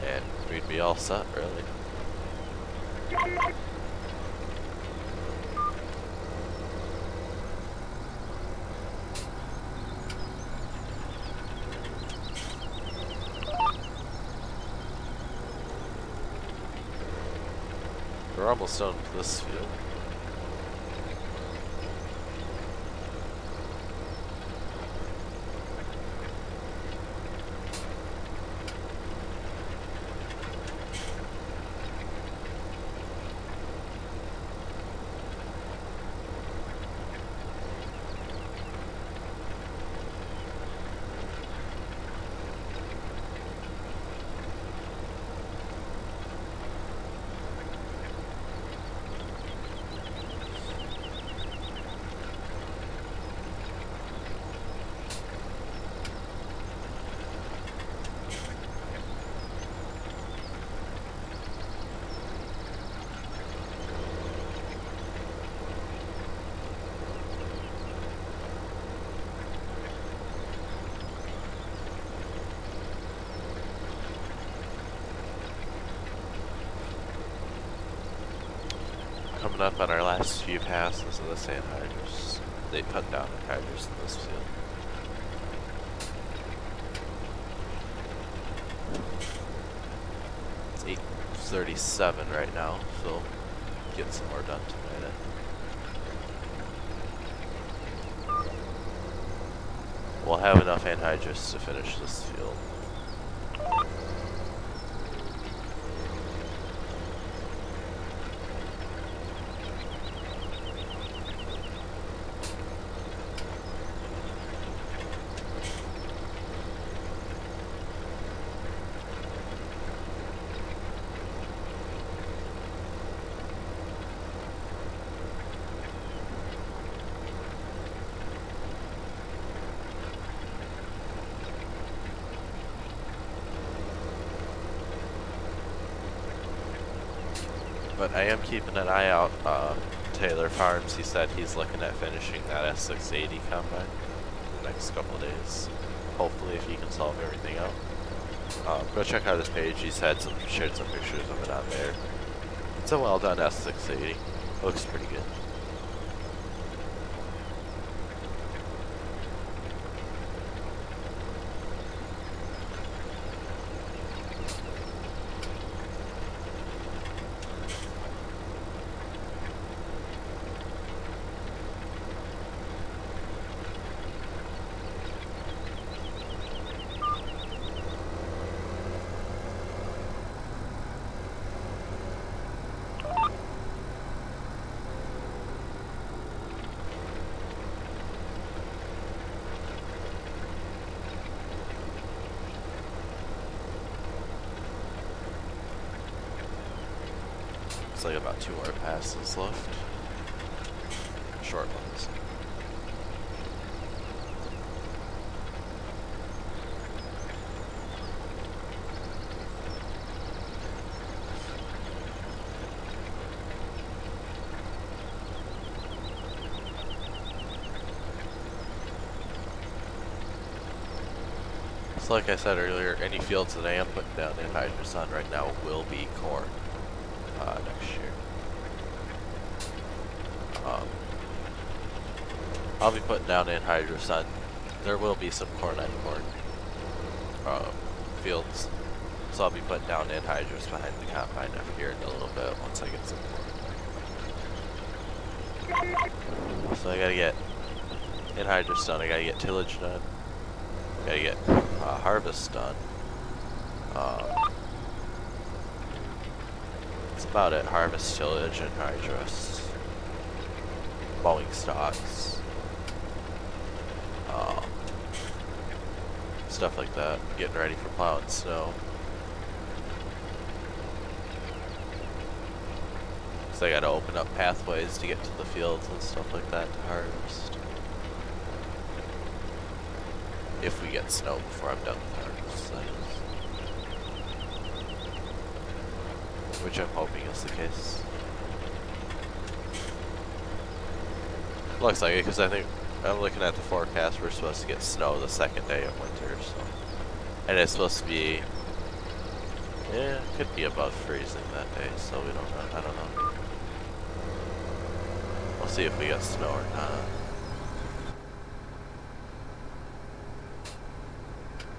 and we'd be all set, really. We're almost done with this field. Coming up on our last few passes of the sand hydrants. They put down the hydrants in this field. It's 8:37 right now, so get some more done tonight. We'll have enough anhydrous to finish this field. But I am keeping an eye out. Taylor Farms, he said he's looking at finishing that S680 combine in the next couple of days. Hopefully, if he can solve everything out. Go check out his page. He's had shared some pictures of it on there. It's a well done S680. Looks pretty good. Looks like about 2 more passes left. Short ones. So like I said earlier, any fields that I am putting down anhydrous on right now will be corn next year. I'll be putting down anhydrous on, there will be some corn on corn fields. So I'll be putting down anhydrous behind the combine up here in a little bit once I get some corn. So I gotta get anhydrous done, I gotta get tillage done, gotta get harvest done. That's about it. Harvest, tillage, anhydrous, mowing stalks, stuff like that. Getting ready for plowing snow. So I gotta open up pathways to get to the fields and stuff like that to harvest. If we get snow before I'm done with harvest, that is. Which I'm hoping is the case. Looks like it, because I think I'm looking at the forecast, we're supposed to get snow the second day of winter, so. And it's supposed to be, yeah, it could be above freezing that day, so we don't know, I don't know. We'll see if we get snow or not.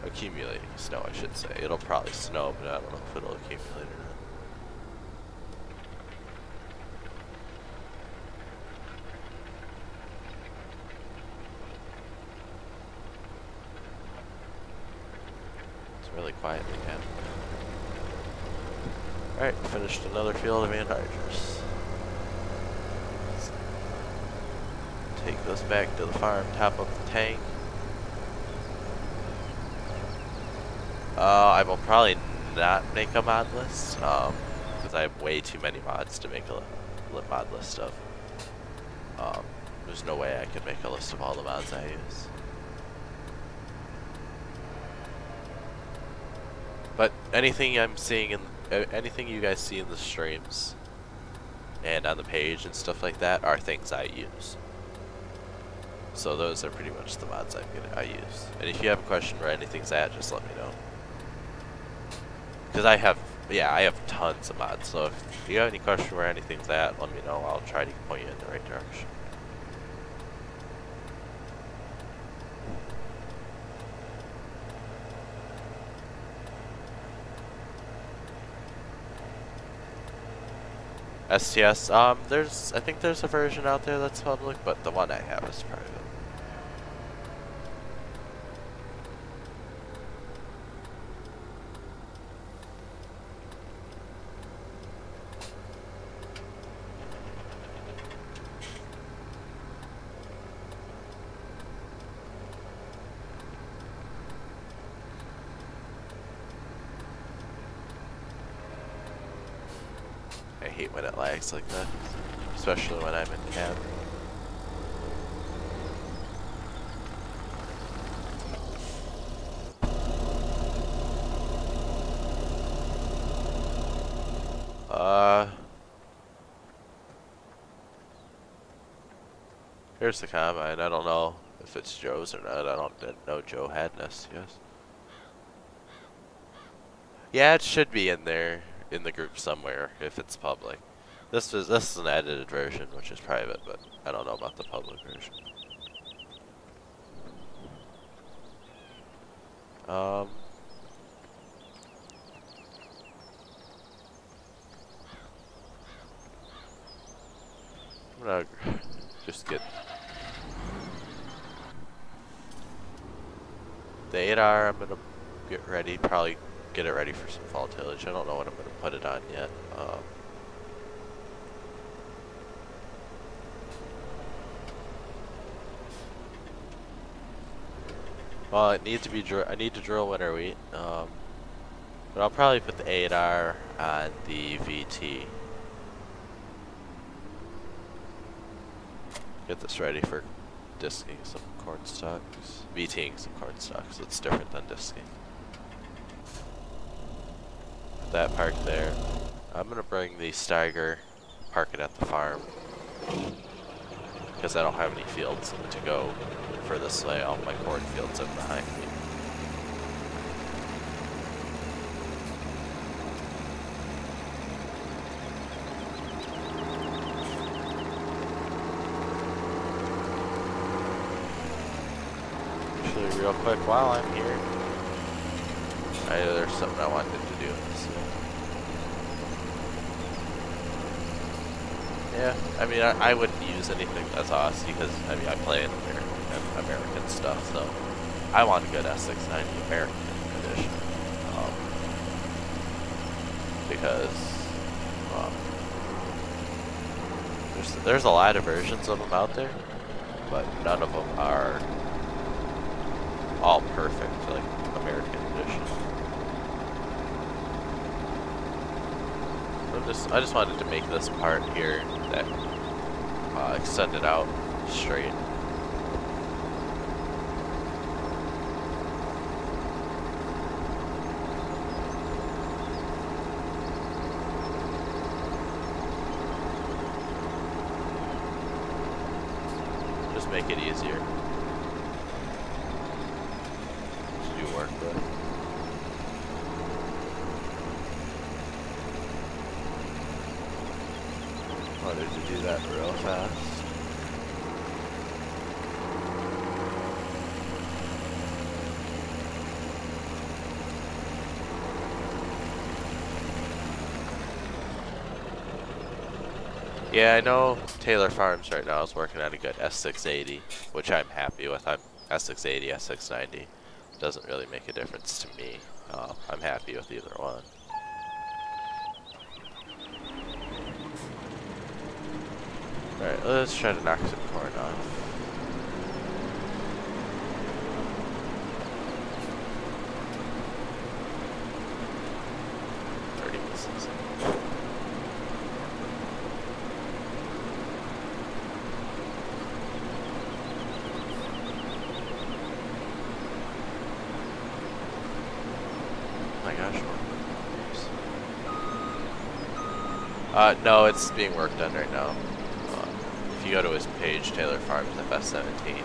Accumulating snow, I should say. It'll probably snow, but I don't know if it'll accumulate or not. It's really quiet again. Alright, finished another field of anhydrous. Take this back to the farm, top up the tank. I will probably not make a mod list, because I have way too many mods to make a mod list of. There's no way I can make a list of all the mods I use. But anything I'm seeing in, anything you guys see in the streams and on the page and stuff like that are things I use. So those are pretty much the mods I use. And if you have a question where anything's at, just let me know. Because I have tons of mods, so if you have any question where anything's at, let me know. I'll try to point you in the right direction. STS, I think there's a version out there that's public, but the one I have is private. I hate when it lags like that, especially when I'm in cab. Here's the combine. I don't know if it's Joe's or not. I didn't know Joe had an STS. Yeah, it should be in there. In the group somewhere if it's public. This is an edited version, which is private, but I don't know about the public version. I'm gonna just get the 8R. I'm gonna get ready, probably get it ready for some fall tillage. I don't know what I'm going to put it on yet. Well, it needs to be I need to drill winter wheat. But I'll probably put the 8R on the VT. Get this ready for disking some corn stalks. VTing some corn stalks. It's different than disking. Put that park there. I'm gonna bring the Steiger, park it at the farm. Because I don't have any fields to go for this way. All my corn fields are behind me. Actually, real quick, while I'm here, there's something I wanted to do. So. Yeah, I mean, I wouldn't use anything that's Aussie because, I mean, I play in American stuff, so I want a good S690 American edition. Because there's a lot of versions of them out there, but none of them are all perfect, like American edition. I just wanted to make this part here that extended out straight. Just make it easier to do work with. Wanted to do that real fast. Yeah, I know Taylor Farms right now is working on a good S680, which I'm happy with. I'm S680, S690. Doesn't really make a difference to me. I'm happy with either one. Alright, let's try to knock some corn off. No, it's being worked on right now. If you go to his page, Taylor Farms FS17,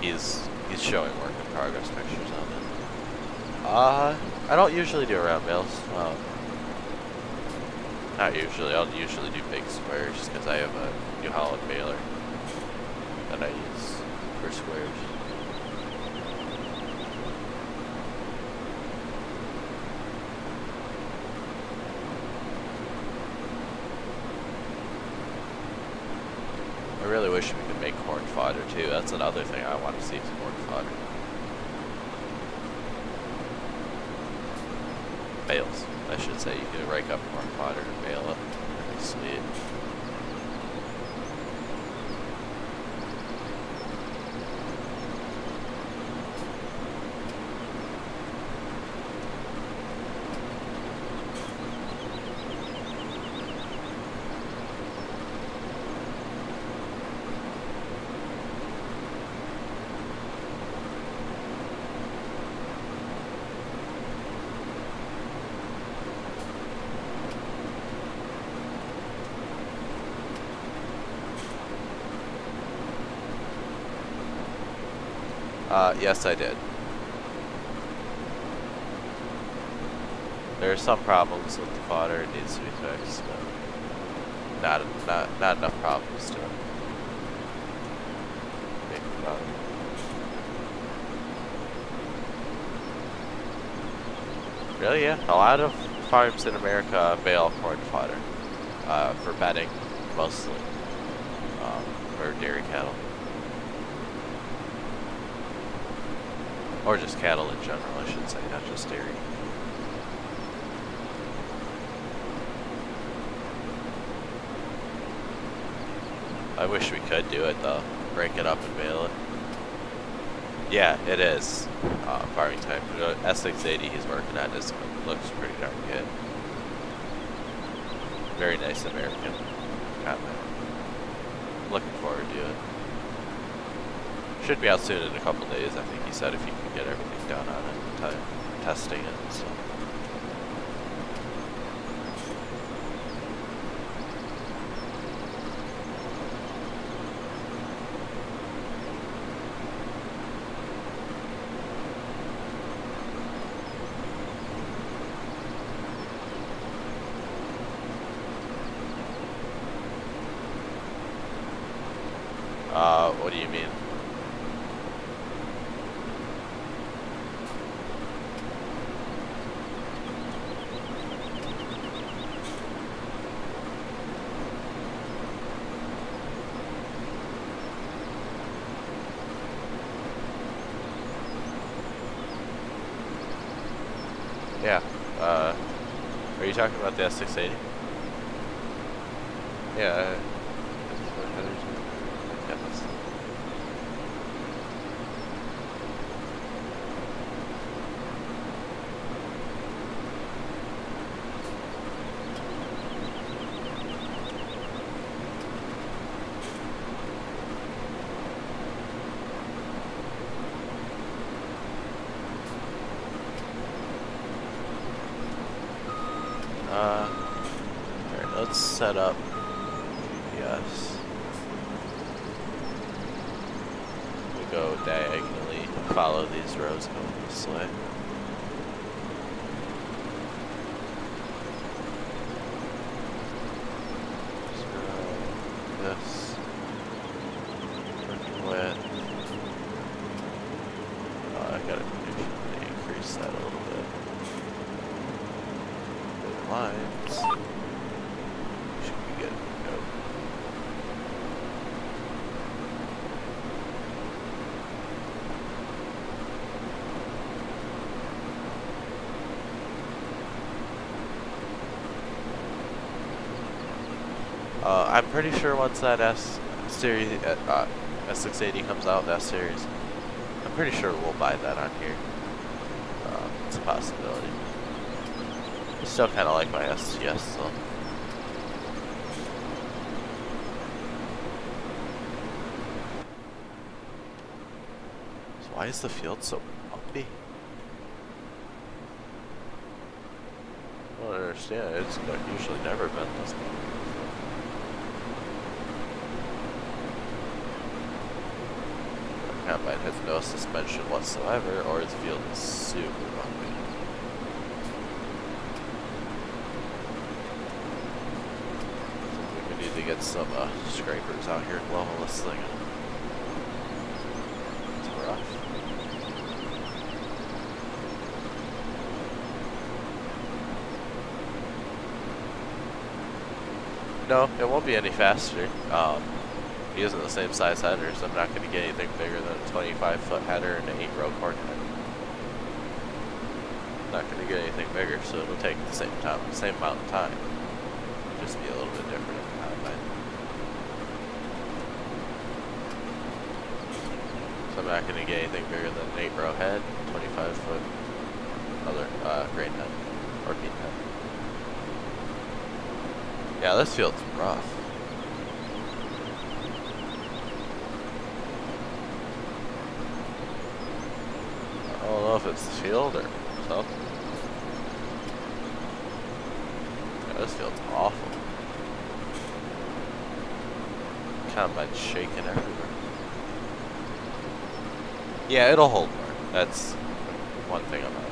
he's showing work in progress pictures of it. I don't usually do round bales. Not usually. I'll usually do big squares just because I have a New Holland baler that I use for squares. I really wish we could make corn fodder too. That's another thing I want to see is corn fodder. Bales, I should say. You can rake up corn fodder and bale it. That'd be sweet. Yes, I did. There are some problems with the fodder. It needs to be fixed, but not enough problems to make a problem. Really, yeah. A lot of farms in America bale corn fodder for bedding, mostly, or dairy cattle. Or just cattle in general, I should say, not just dairy. I wish we could do it though. Break it up and bale it. Yeah, it is. Farming type. S680 he's working on this looks pretty darn good. Very nice American comment. I'm looking forward to it. Should be out soon in a couple days, I think he said, if he can get everything done on it in time, testing it and stuff. What do you mean? Yeah, are you talking about the S680? Yeah, alright, let's set up GPS. We go diagonally, follow these rows going this way. This. Working with. I gotta increase that a little bit. Lines. Should be good to go. I'm pretty sure once that S-Series, S680 comes out, that series, I'm pretty sure we'll buy that on here. It's a possibility. I still kind of like my STS though. So why is the field so bumpy? I don't understand. It's usually never been this bumpy. The combine has no suspension whatsoever, or its field is super bumpy. We need to get some scrapers out here and level this thing. It's rough. No, it won't be any faster. Using the same size header, so I'm not going to get anything bigger than a 25-foot header and an 8-row corn head. Not going to get anything bigger, so it'll take the same amount of time. Just be a little bit different in the combine. So I'm not going to get anything bigger than an 8-row head, 25-foot other grain head or bean head. Yeah, this field's rough. I don't know if it's the field or something. Yeah, this field's awful. Combine's shaking everywhere. Yeah, it'll hold more. That's one thing about it.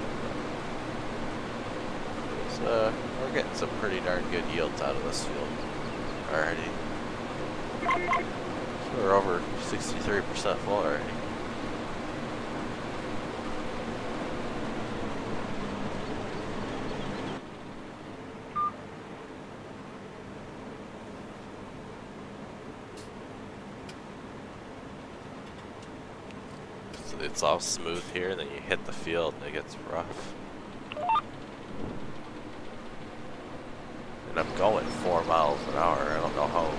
So, we're getting some pretty darn good yields out of this field already. So we're over 63% full already. It's all smooth here, and then you hit the field and it gets rough. And I'm going 4 miles an hour. I don't know how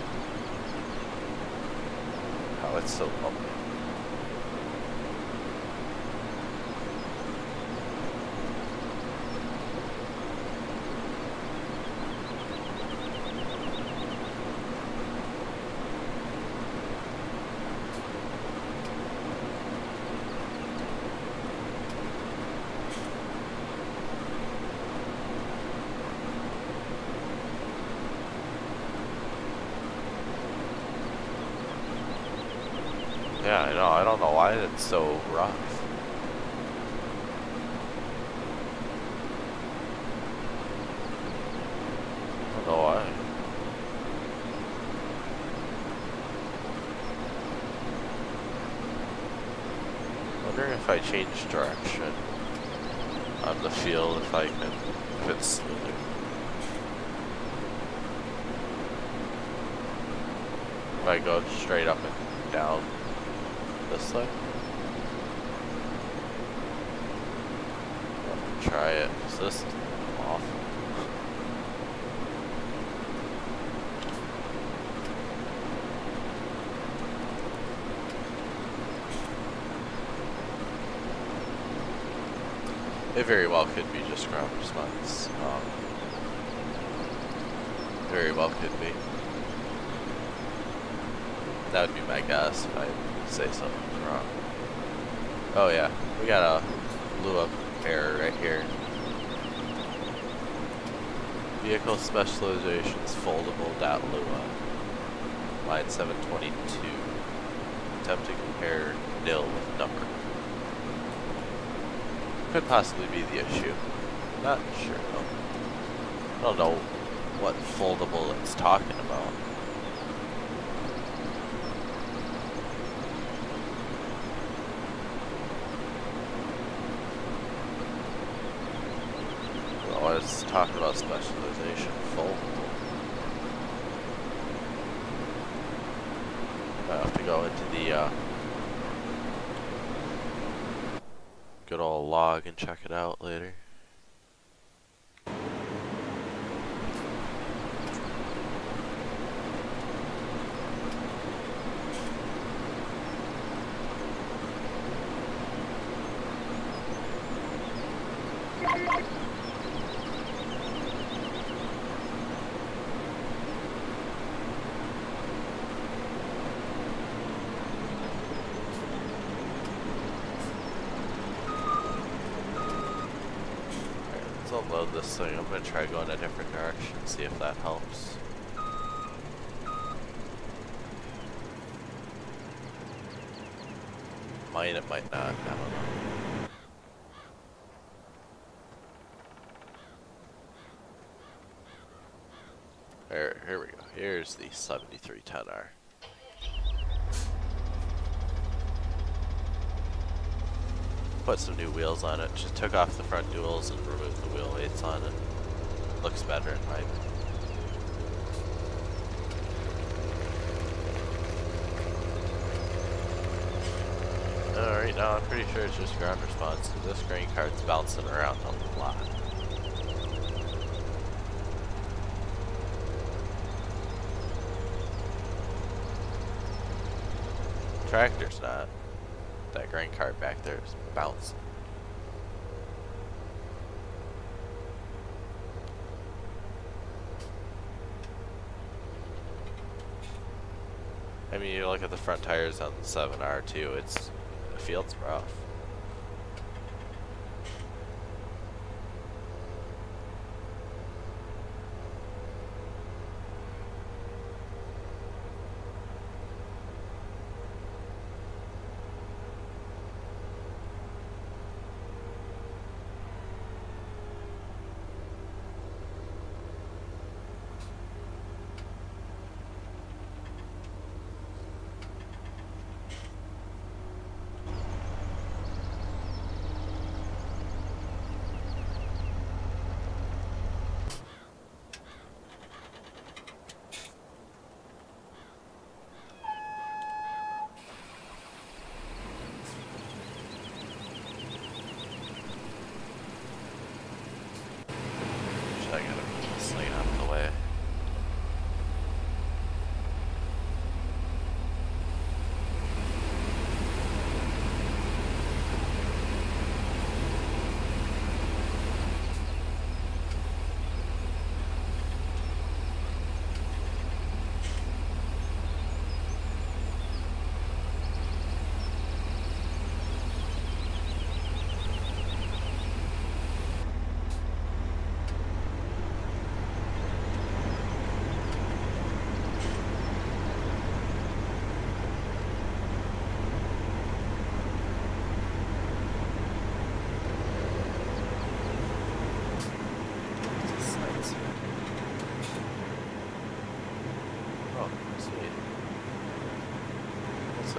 it's so bumpy. Yeah, I know. I don't know why it's so rough. I don't know why. Wondering if I change direction on the field, if it's smoother. If I go straight up and down this way. I'll try it, because this is awful. It very well could be just ground response. Very well could be. That would be my guess if I say something's wrong. Oh yeah, we got a Lua error right here. Vehicle specializations foldable.lua. Line 722. Attempt to compare nil with number. Could possibly be the issue. Not sure though. I don't know what foldable it's talking about. Well, it's talking about specialization foldable. I have to go into the good old log and check it out later. Let's unload this thing. I'm gonna try going a different direction, see if that helps. It might not, I don't know. Here we go. Here's the 7310R. Put some new wheels on it. Just took off the front duals and removed the wheel weights on it. Looks better in my opinion. Alright, now I'm pretty sure it's just ground response, because this grain cart's bouncing around a lot. Tractor's not. That grain cart back there is bouncing. I mean, you look at the front tires on the 7R too, the field's rough.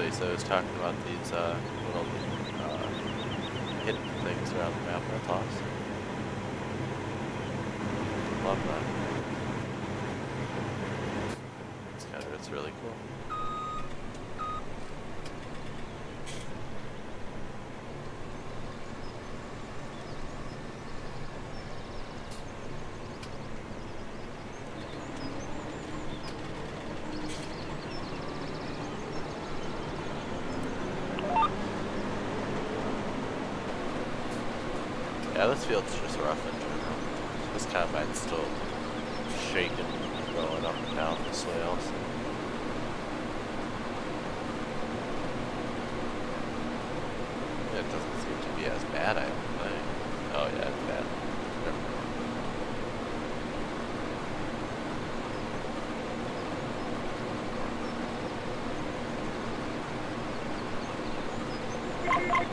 place I was talking about these little hidden things around the map. That's awesome. Love that. It's really cool. Yeah, this field's just rough in general. This combine's still shaking, going up and down the swales. It doesn't seem to be as bad, I don't think. Oh yeah, it's bad. Never mind.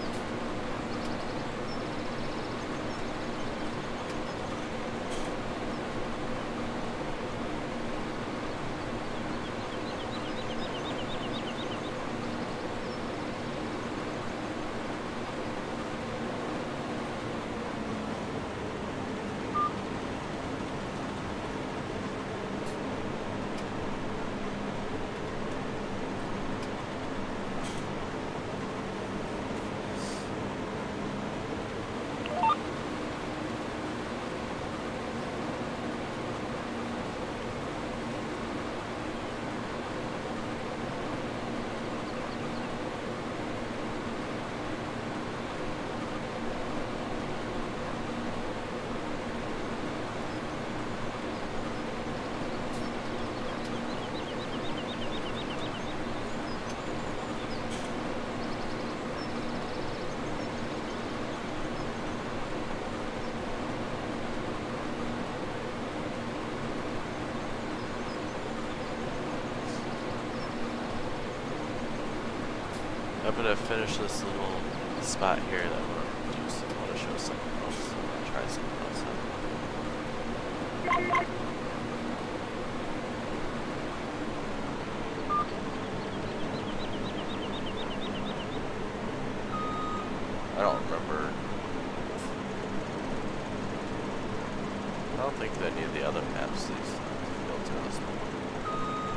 I'm gonna finish this little spot here and I want to show something else. I'm gonna try something else out. I don't remember. I don't think that any of the other maps these fields are this one.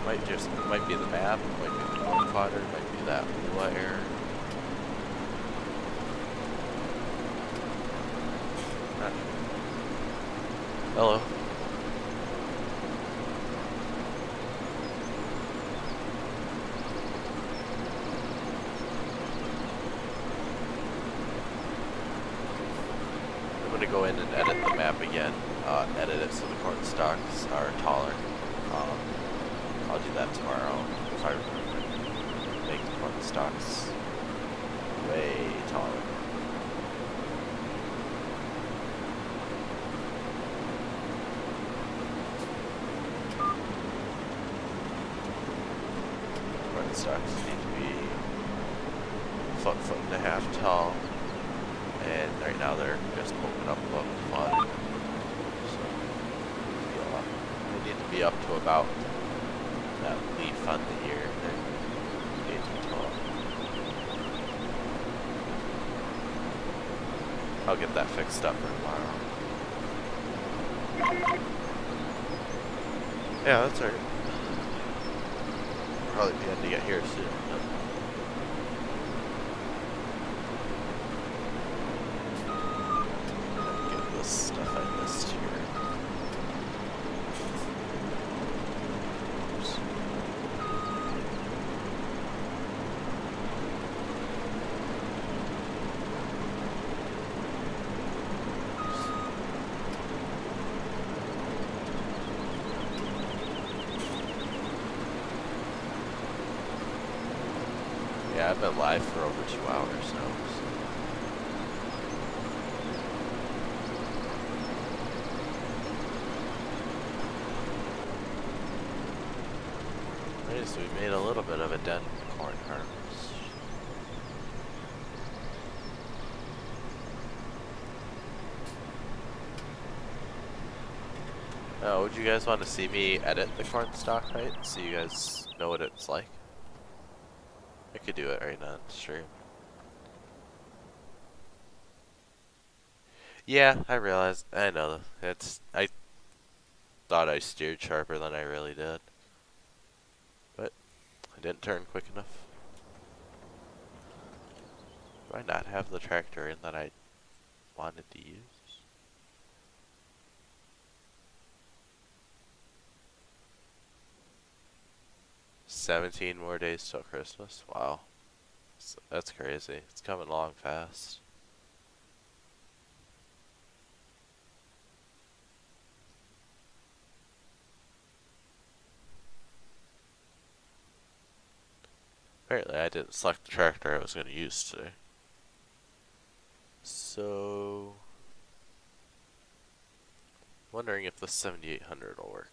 Might be the map, might be the corn fodder, might be that wire. Not sure. Hello. I'm gonna go in and edit the map again. Edit it so the corn stalks are taller. I'll do that tomorrow if I remember. Make the corn stalks way taller. Corn stalks need to be foot and a half tall, and right now they're just poking up above the fodder. So they need to be up to about that leaf on the ear. They're 8 feet tall. I'll get that fixed up for tomorrow. Yeah, that's alright. Probably be ending it here soon. Get this stuff I missed here. Yeah, I've been live for over 2 hours now. Okay, so we made a little bit of a dent in the corn harvest. Oh, would you guys want to see me edit the corn stalk height so you guys know what it's like? I could do it right now on stream. Yeah, I realized. I know. I thought I steered sharper than I really did. But I didn't turn quick enough. Do I not have the tractor in that I wanted to use? "17 more days till Christmas." Wow. That's crazy. It's coming along fast. Apparently I didn't select the tractor I was going to use today. So, wondering if the 7800 will work.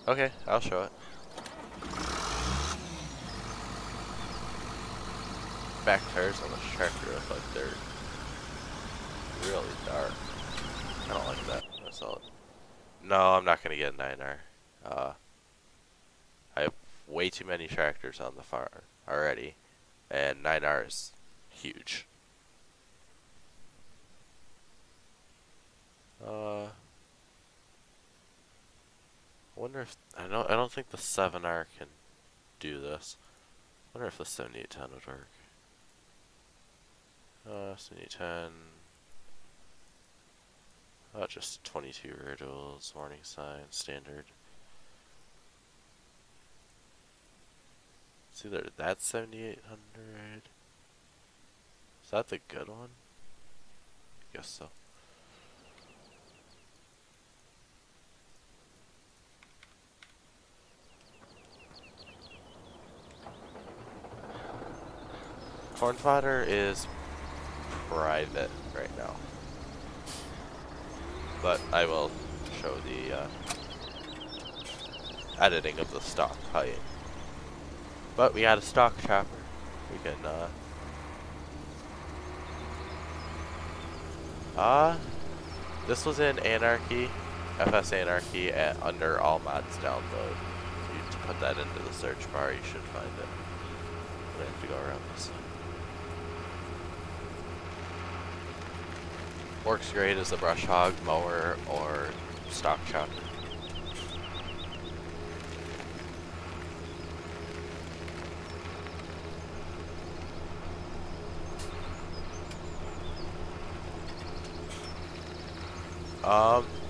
Okay, I'll show it. Back tires on this tractor look like they're really dark. I don't like that. That's all. No, I'm not gonna get a 9R. I have way too many tractors on the farm already, and 9R is huge. I wonder if I don't think the 7R can do this. I wonder if the 7810 would work. 7810. Oh, just 22 rear duals, warning sign, standard. It's either that 7800. Is that the good one? I guess so. Corn fodder is private right now, but I will show the editing of the stock height. But we got a stock chopper. We can this was in Anarchy, FS Anarchy, under all mods download. If you put that into the search bar, you should find it. We have to go around this side. Works great as a brush hog, mower, or stock chopper.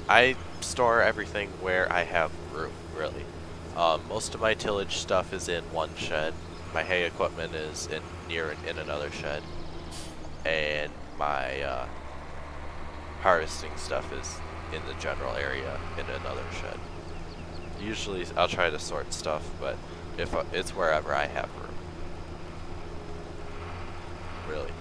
I store everything where I have room, really. Most of my tillage stuff is in one shed. My hay equipment is in another shed. And my harvesting stuff is in the general area in another shed. Usually I'll try to sort stuff, but if it's wherever I have room. Really.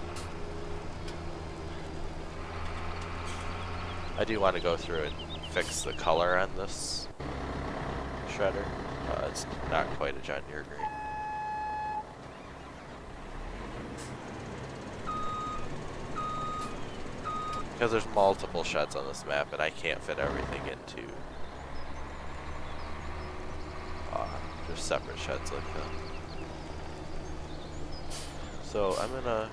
I do want to go through and fix the color on this shredder. It's not quite a John Deere green. Because there's multiple sheds on this map and I can't fit everything into just separate sheds like that. So I'm gonna...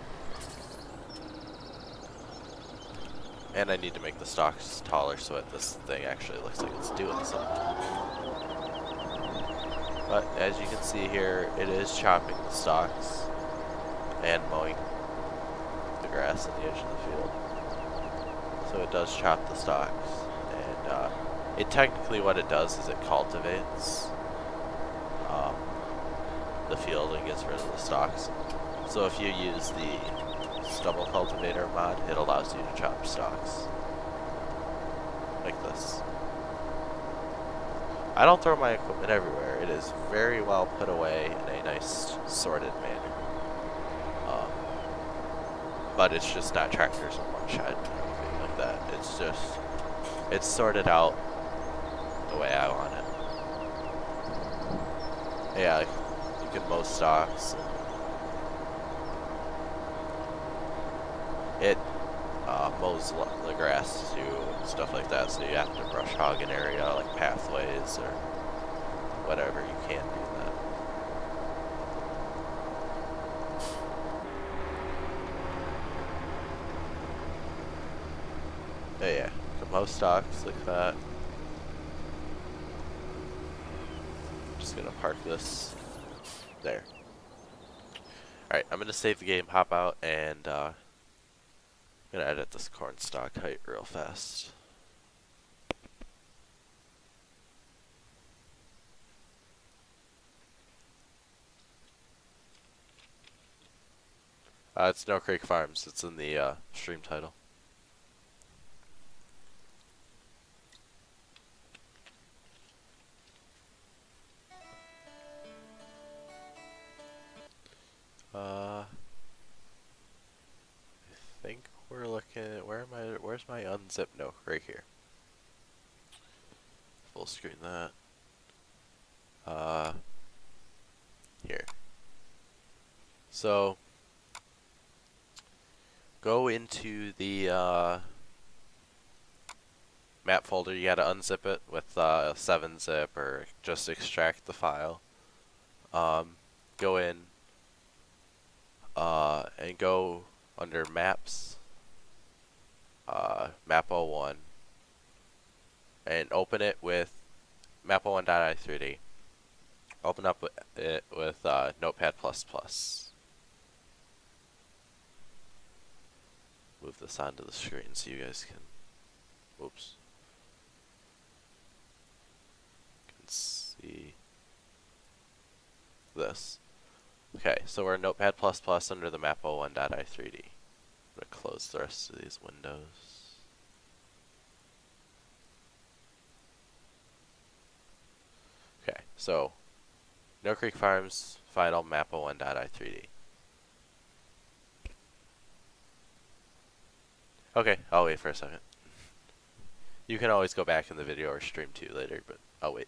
And I need to make the stalks taller so that this thing actually looks like it's doing something. But as you can see here, it is chopping the stalks and mowing the grass on the edge of the field. So it does chop the stalks. And it technically what it does is it cultivates the field and gets rid of the stalks. So if you use the stubble cultivator mod, it allows you to chop stalks like this. I don't throw my equipment everywhere. It is very well put away in a nice sorted manner. But it's just not tractors in one shed or anything like that. It's just, it's sorted out the way I want it. Yeah, like, you can mow stalks. It mows the grass too and stuff like that, so you have to brush hog an area like pathways or whatever. You can do that. But yeah, you can mow stalks like that. Just gonna park this there. Alright, I'm gonna save the game, hop out, and I'm gonna edit this corn stalk height real fast. It's No Creek Farms. It's in the stream title. I think we're looking at where's my unzip? No, right here. Full screen that. Here. So go into the map folder. You gotta unzip it with 7-zip or just extract the file. Go in and go under maps, map01, and open it with map01.i3d. Open up it with Notepad++. Move this onto the screen so you guys can, oops, can see this. Okay, so we're in Notepad++ under the map01.i3d. I'm going to close the rest of these windows. Okay, so No Creek Farms, final map01.i3d. Okay, I'll wait for a second. You can always go back in the video or stream to later, but I'll wait.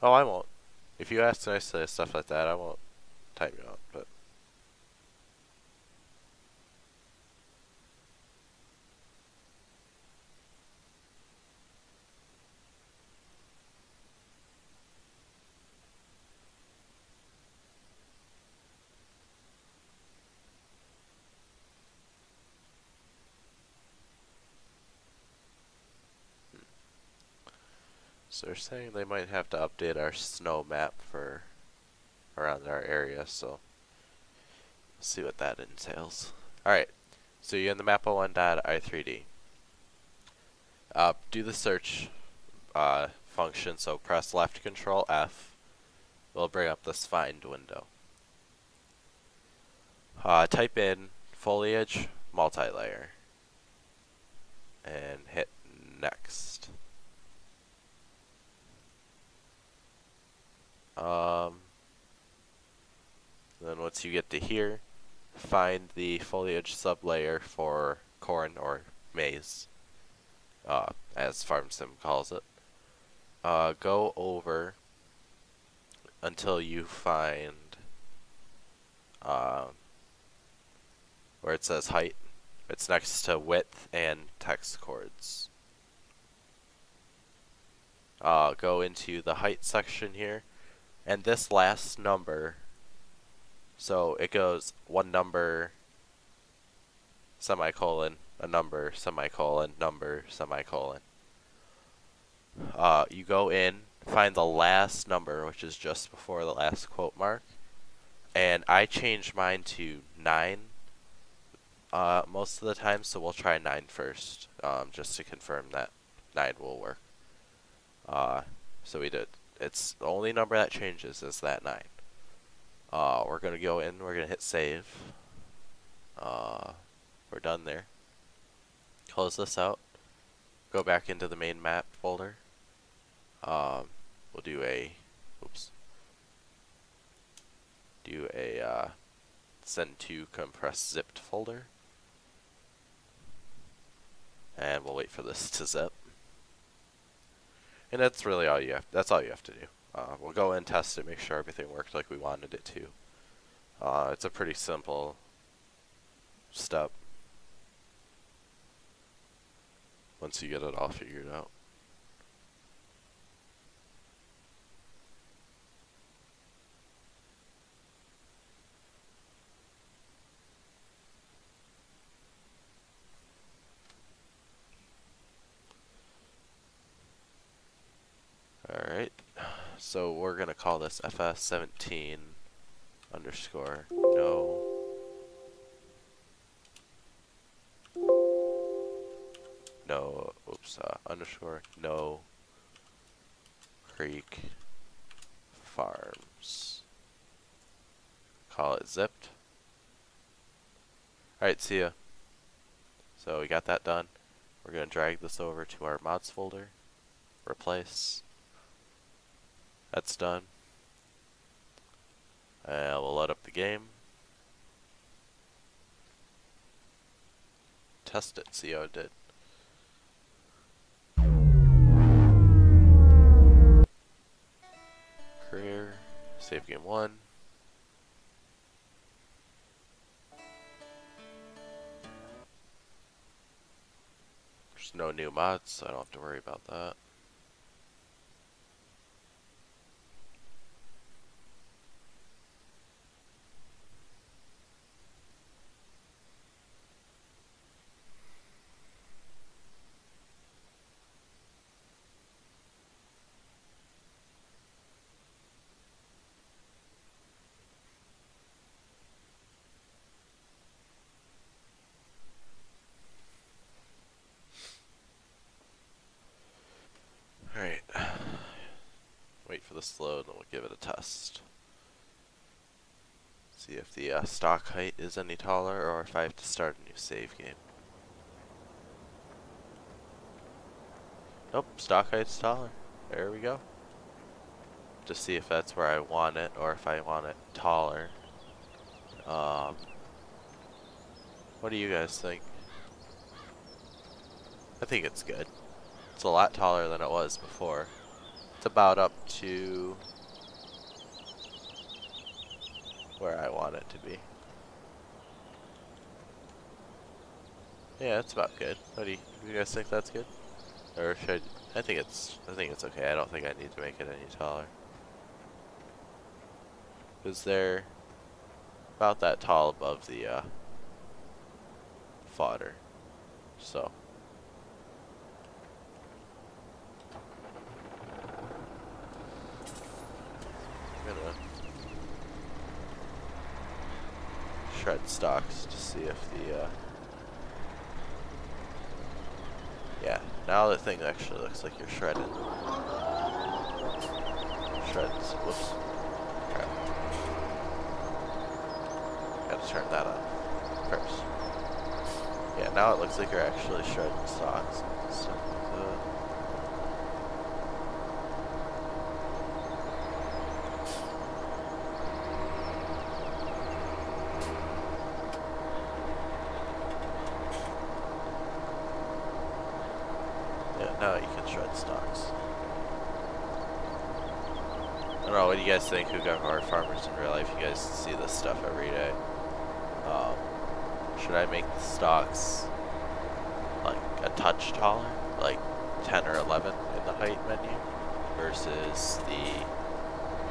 Oh, I won't. If you ask nicely stuff like that, I won't time you out, but so they're saying they might have to update our snow map for around our area, so we'll see what that entails. Alright, so you're in the map01.i3d. Do the search function, so press left Control F. It'll bring up this find window. Type in foliage multilayer and hit next. Then once you get to here, find the foliage sublayer for corn or maize, as FarmSim calls it. Go over until you find where it says height. It's next to width and text chords. Go into the height section here, and this last number, so it goes one number, semicolon, a number, semicolon, number, semicolon. You go in, find the last number, which is just before the last quote mark, and I changed mine to 9 most of the time, so we'll try 9 first, just to confirm that 9 will work. So we did. It's the only number that changes is that 9. We're gonna go in, we're gonna hit save. We're done there. Close this out. Go back into the main map folder. we'll do a, oops, do a send to compressed zipped folder, and we'll wait for this to zip. And that's really all you have. That's all you have to do. We'll go and test it, make sure everything worked like we wanted it to. It's a pretty simple step once you get it all figured out. Alright, so we're going to call this FS17 underscore no underscore no creek farms. Call it zipped. Alright, see ya. So we got that done. We're going to drag this over to our mods folder, replace. That's done. And we'll load up the game. Test it, see how it did. Career, save game 1. There's no new mods, so I don't have to worry about that. Alright, wait for this to load and we'll give it a test. See if the stock height is any taller or if I have to start a new save game. Nope, stock height's taller. There we go. To see if that's where I want it or if I want it taller. What do you guys think? I think it's good. It's a lot taller than it was before. It's about up to where I want it to be. Yeah, it's about good. What do you guys think that's good? Or should I think it's okay. I don't think I need to make it any taller. Because they're about that tall above the fodder. So I'm gonna shred stocks to see if the yeah, now the thing actually looks like you're shredded. Shreds. Whoops. Crap. Gotta turn that on first. Yeah, now it looks like you're actually shredding stocks and stuff like that. Now you can shred stocks. I don't know, what do you guys think who got hard farmers in real life? You guys see this stuff every day. Should I make the stocks like a touch taller? Like 10 or 11 in the height menu versus the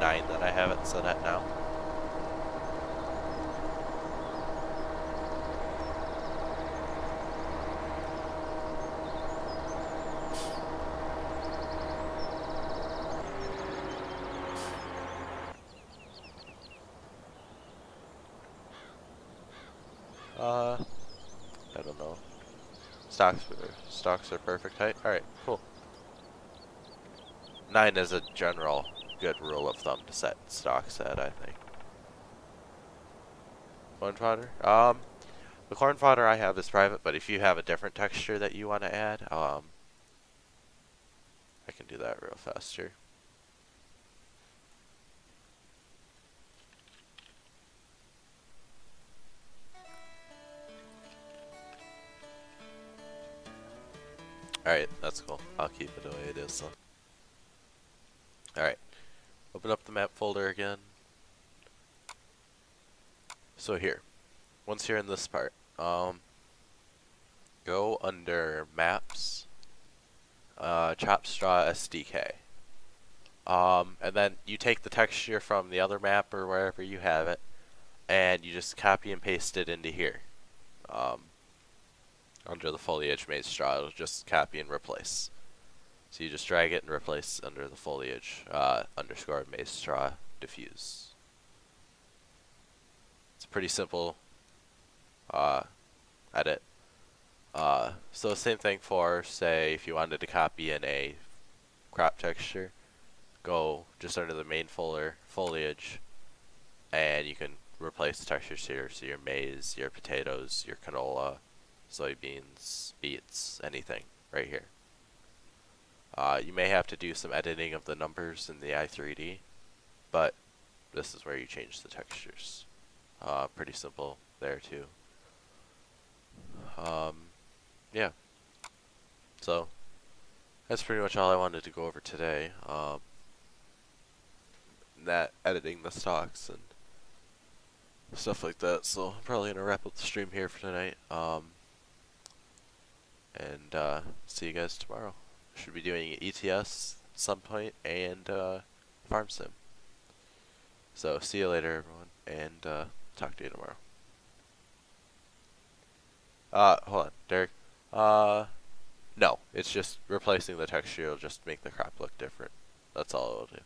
9 that I have it set at now? I don't know. Stocks are perfect height. Alright, cool. 9 is a general good rule of thumb to set stocks at, I think. Corn fodder? The corn fodder I have is private, but if you have a different texture that you want to add, I can do that real fast here. Alright, that's cool. I'll keep it the way it is then. Alright, open up the map folder again. So here, once you're in this part, go under Maps, Chop Straw SDK. And then you take the texture from the other map or wherever you have it, and you just copy and paste it into here. Under the foliage maze straw, it'll just copy and replace. So you just drag it and replace under the foliage underscore maze straw diffuse. It's a pretty simple edit. So same thing for, say, if you wanted to copy in a crop texture, go just under the main folder, foliage, and you can replace the textures here. So your maize, your potatoes, your canola, soybeans, beets, anything right here. You may have to do some editing of the numbers in the i3D, but this is where you change the textures. Pretty simple there too. Yeah. So that's pretty much all I wanted to go over today. That editing the stocks and stuff like that. So I'm probably gonna wrap up the stream here for tonight. And see you guys tomorrow. Should be doing ETS at some point and Farm Sim. So see you later, everyone, and talk to you tomorrow. Hold on, Derek. No, it's just replacing the texture. It'll just make the crop look different. That's all it'll do.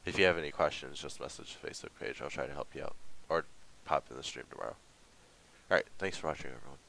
If you have any questions, just message the Facebook page. I'll try to help you out. Or pop in the stream tomorrow. Alright, thanks for watching, everyone.